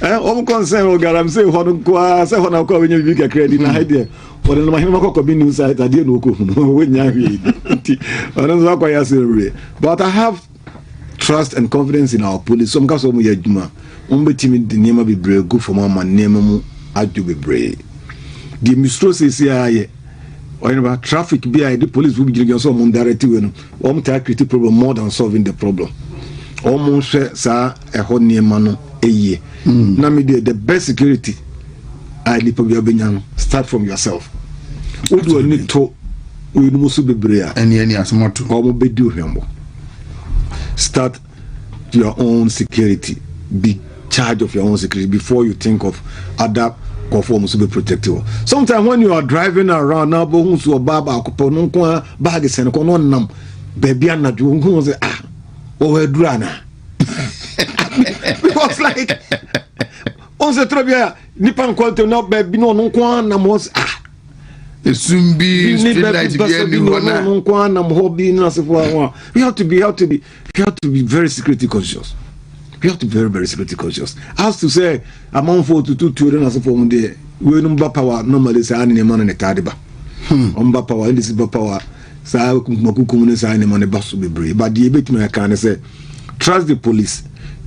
I'm concerned Galamsey, what I'm calling you big credit idea. What the Mahama could be inside, I didn't know. But I have trust and confidence in our police. Some guys are Juma. Umbetimi the name be brave good for mama name mu adu be brave. The mistress is here. Whenever traffic be the police will be getting some directive when take create problem more than solving the problem. Almost sa e ho name no eye. Na me the best security I need to start from yourself. Odu ani to we no so be brave any asmoto. Omo be do hwembo. Start your own security. Be charge of your own security before you think of other conforms to be protective. Sometimes when you are driving around now, but who baba kupo bag is and nam baby and who say drana. Because like on the trabia nipan quality no baby no namos soon be we have to be very security conscious. We have to be very, very security conscious. As to say, among 4 to 2 children as a form day, we number power normally say any man in a tadiba. Umba power, this is power. Sa Makukum is any man a bus to be brave. But the bit me I can say, trust the police.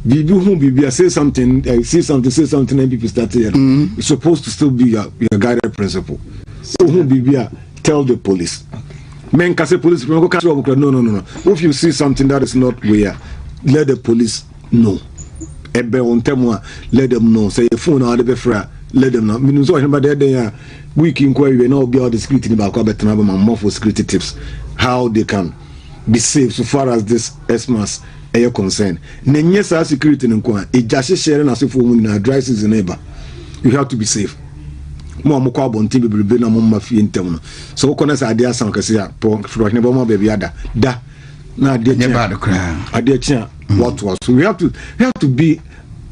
Be whom be say something, say something, and people start here. It's supposed to still be your guided principle. So whom be tell the police. Men can say police, no. If you see something that is not where, let the police no. Ebe on temwa, let them know. Say phone or the fra, let them know. Meaning so anybody there week inquiry we know be all the security about more for security tips. How they can be safe so far as this Xmas are concerned. Nenyesa security nkwa e just sharing as if women na dry season neighbor. You have to be safe. Mo amukwa bonti bebrebe na mo mafie ntem no. So ko na sa ade asan kase ya po fro ne bo mo baby ada. Da na adechia what was. So we have to be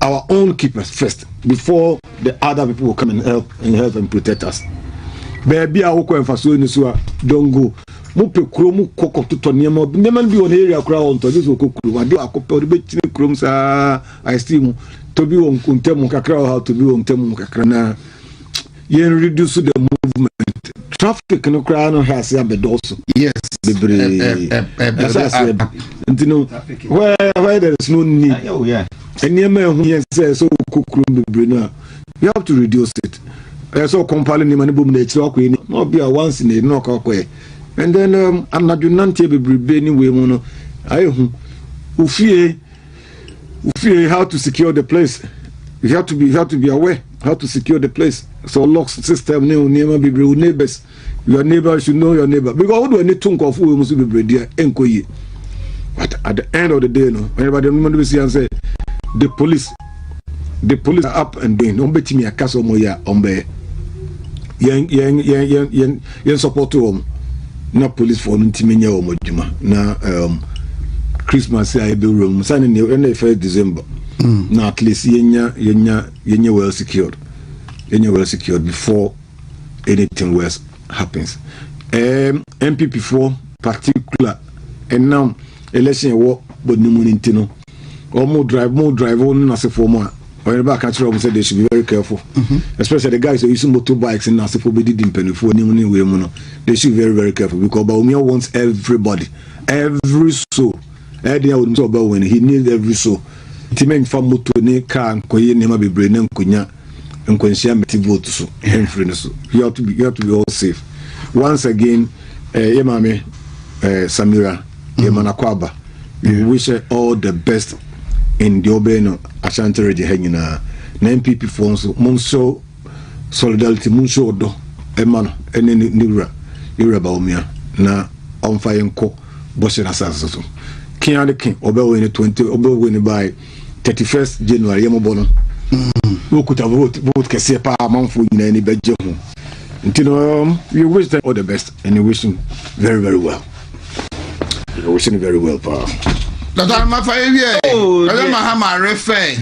our own keepers first before the other people will come and help and protect us. Baby, I will emphasize in so don't go. Mupe kuro koko to niema bi on area kura on to this will kuro. Ade akopɛ de betine kuro sa I still to be on kuntemu kakra how to be on temu kakra na yen reduce the movement. Traffic no kura no has ya bedoso. Yes. Where there is no need. Oh yeah. And niema hu say so kuro bebre na. You have to reduce it. So compiling him and boom nature no be a once in a knock away. And then I'm not doing none table anyway mono. I ufie how to secure the place. You have to be aware how to secure the place. So lock system near be neighbors. Your neighbor should know your neighbor. Because what do I need to of who must be dear enkoye. But at the end of the day, no, everybody remember see and say the police are up and doing. Don't bet me a castle moya ombe. Yen support to na police for ntimenya o modjuma na Christmas I be room signing the 1st December na at least yenya well secured before anything worse happens. MPP4 particular and now election war but no money ntino or more drive on na se for more. Whenever I catch up, said they should be very careful, especially the guys who use motorbikes and Nasifo be did in penny for any they should be very, very careful because Baumia wants everybody, every soul. Eddie would talk about when he needs every soul. Timen from moto ne car and Koye never be brain and Kunya and Quenchia vote so you have to be all safe. Once again, Yemame Samira Yemanakwaba, we wish her all the best. In the Obeno Ashanti region hanging na MPP phones Munso solidarity Munso do Emano any Nira Baumia na on fire nko Boston Assassin. King the King Obel 20 Obel win by 31st January Yamobono. Who could have vote Cassia month in any bedroom. Until we wish them all the best and you wish them very, very well. You wishing very well, Pa. Dr. Mafaye, MAHAMA refer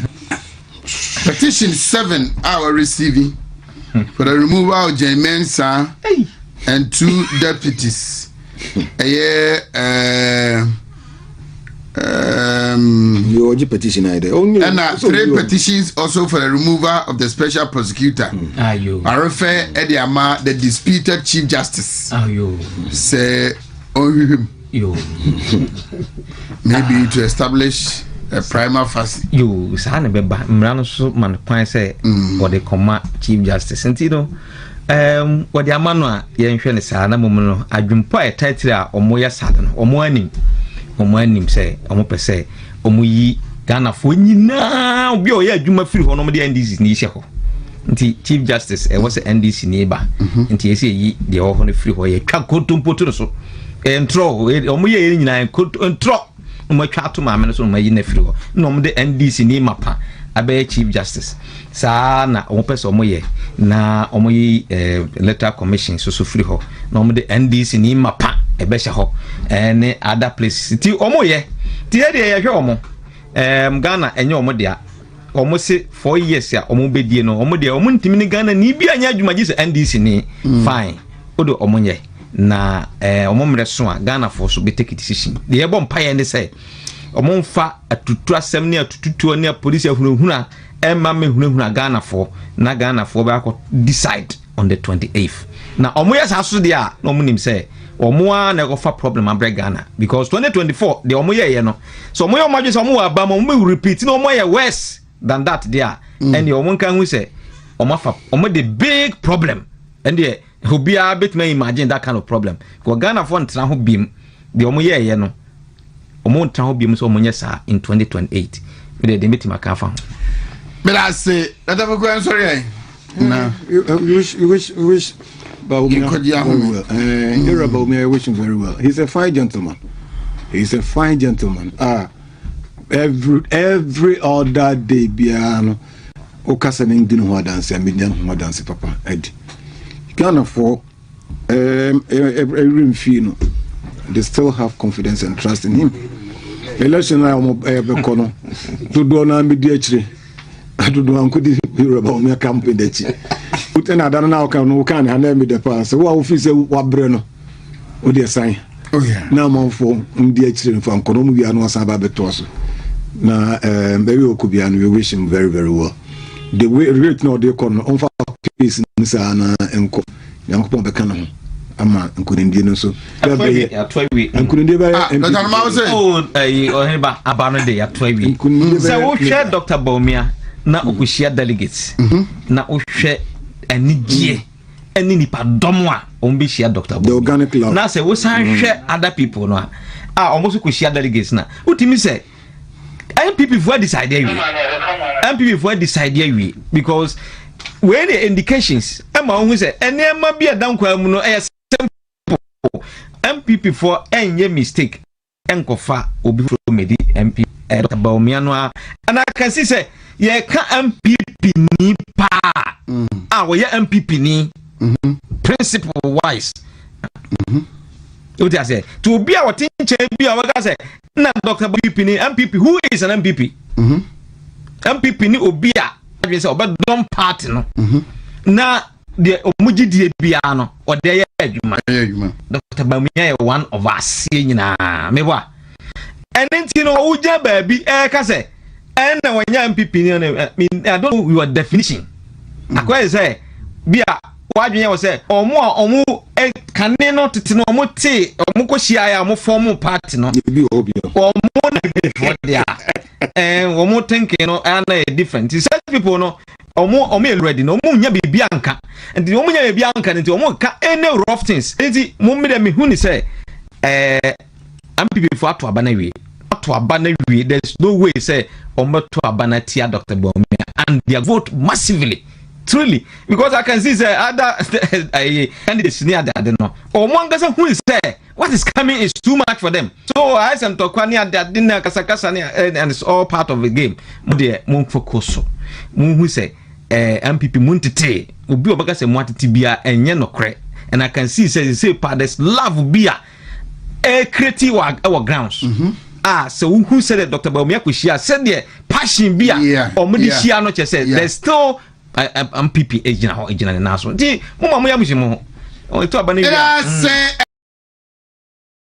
petition 7 our receiving for the removal of Mensa and 2 deputies. You petition either. And 3 petitions also for the removal of the special prosecutor. I refer Ediama, the disputed Chief Justice. Say, maybe to establish a prima facie. You sana beba mrano so man kwan say or the comma Chief Justice ntino what the amano a yenhwe ne saa na mum no adwumpo a title a omoya sada no omo anim say omo pese omo yi Ghana fo nyina obi o ya adwuma firi ho no mo de NDC ni hye ho nti Chief Justice was NDC ni ba nti ese yi de ho no firi ho ye twa kontompoto no so entro omo ye nyina entro mo twa to ma me so mo yi na firi ho no mo de NDC ni mapa abe Chief Justice sa na omo pese omo ye na omo yi electoral commission so firi ho no mo de NDC ni mapa ebe hye ho ne other places ti omo ye ti e de ye hwe omo Ghana enye omo de a omo se 4 years ya omo bedie no omo de omo ntimi ni Ghana ni bia anya adwumaji se NDC ni fine odo omo nye na omo mre so a Ghana for so be take decision de ye bom paye ne say omo mfa atutu asem ne atututuo ne police ahunahuna emma me hunahuna Ghana for na Ghana for be akọ decide on the 28th na omo yes aso de a no omo nim say omo a na go fa problem abre Ghana because 2024 de omo ye no so omo ye omo adwe so omo wa ba omo repeat no omo ye worse than that there and omo nkan hu say omo the big problem and the obia bit may imagine that kind of problem because Ghana for ntra ho biem de omo ye no omo ntra ho biem so omo nye sa in 2028 me de meeting makafa but I say that I'm going sorry no you wish Baumia very well. I wish him very well. He's a fine gentleman. Every other day biano okasaning dinu ho dance amedian ho dance papa Eddie Ghana for every fee no they still have confidence and trust in him. Election I am bekono. To do na midi achire. To do an kudi Yoruba me campaign dechi. Uten adana na kan ha na me de pass. Wo office wa bre no. O de sign. Oh yeah. Na manfo mdi achire mfa nkono mu bia no asa ba beto so. Na baby okubia no we wish him very very well. The way rate no dey kono on fa peace nsa na enko. Yankopon be kan ho. Ama nkunindie no so nkunindie ba Dr. Mause oheba abano de atwawi se wo hwe Dr. Baumia na okuhia delegates na wo hwe anigye ani nipa domo a ombe hia Dr. Baumia na se wo san hwe other people no a almost okuhia delegates na utimi se MPP for decide we because when the indications ama who say enema bia dankwa mu no MPP for any mistake enkofa obi from medi MP Dr. Baumia no and I can see say ye ka MPP ni pa we ye MPP ni principle wise what I say to be our teacher be our guy say na Dr. MPP ni MPP who is an MPP MPP ni obi a we say obedom party no na the omugidie bia no ode ye adwuma Dr. Baumia one of us nyina mebwa enti no uja baabi ka say na wanya MPP ni I don't know your definition akwa say bia wadwen ye say omo kane no tete no omo te omo kohia ya omo form party no omo na for dia omo thinking no na different some people no omo ready no omo nya bibia anka and omo nya bibia anka nti omo ka any rough things nti mo me dem hu ni say MPP for to abana wi there's no way say omo to abana tia Dr. Baumia and they vote massively truly because I can see say other candidates near that no omo ngasa hu ni say what is coming is too much for them so I some to kwani that dinner kasakasa and it's all part of the game mo dey mo focus mo hu say MPP muntete obi obaga se muatete bia enye nokre and I can see say part there's love bia creative our grounds so who said Dr. Baumia kushia said the passion bia omudi shia no che say there's still MPP agent na naso ti mo ma mo ya mo o to abana bia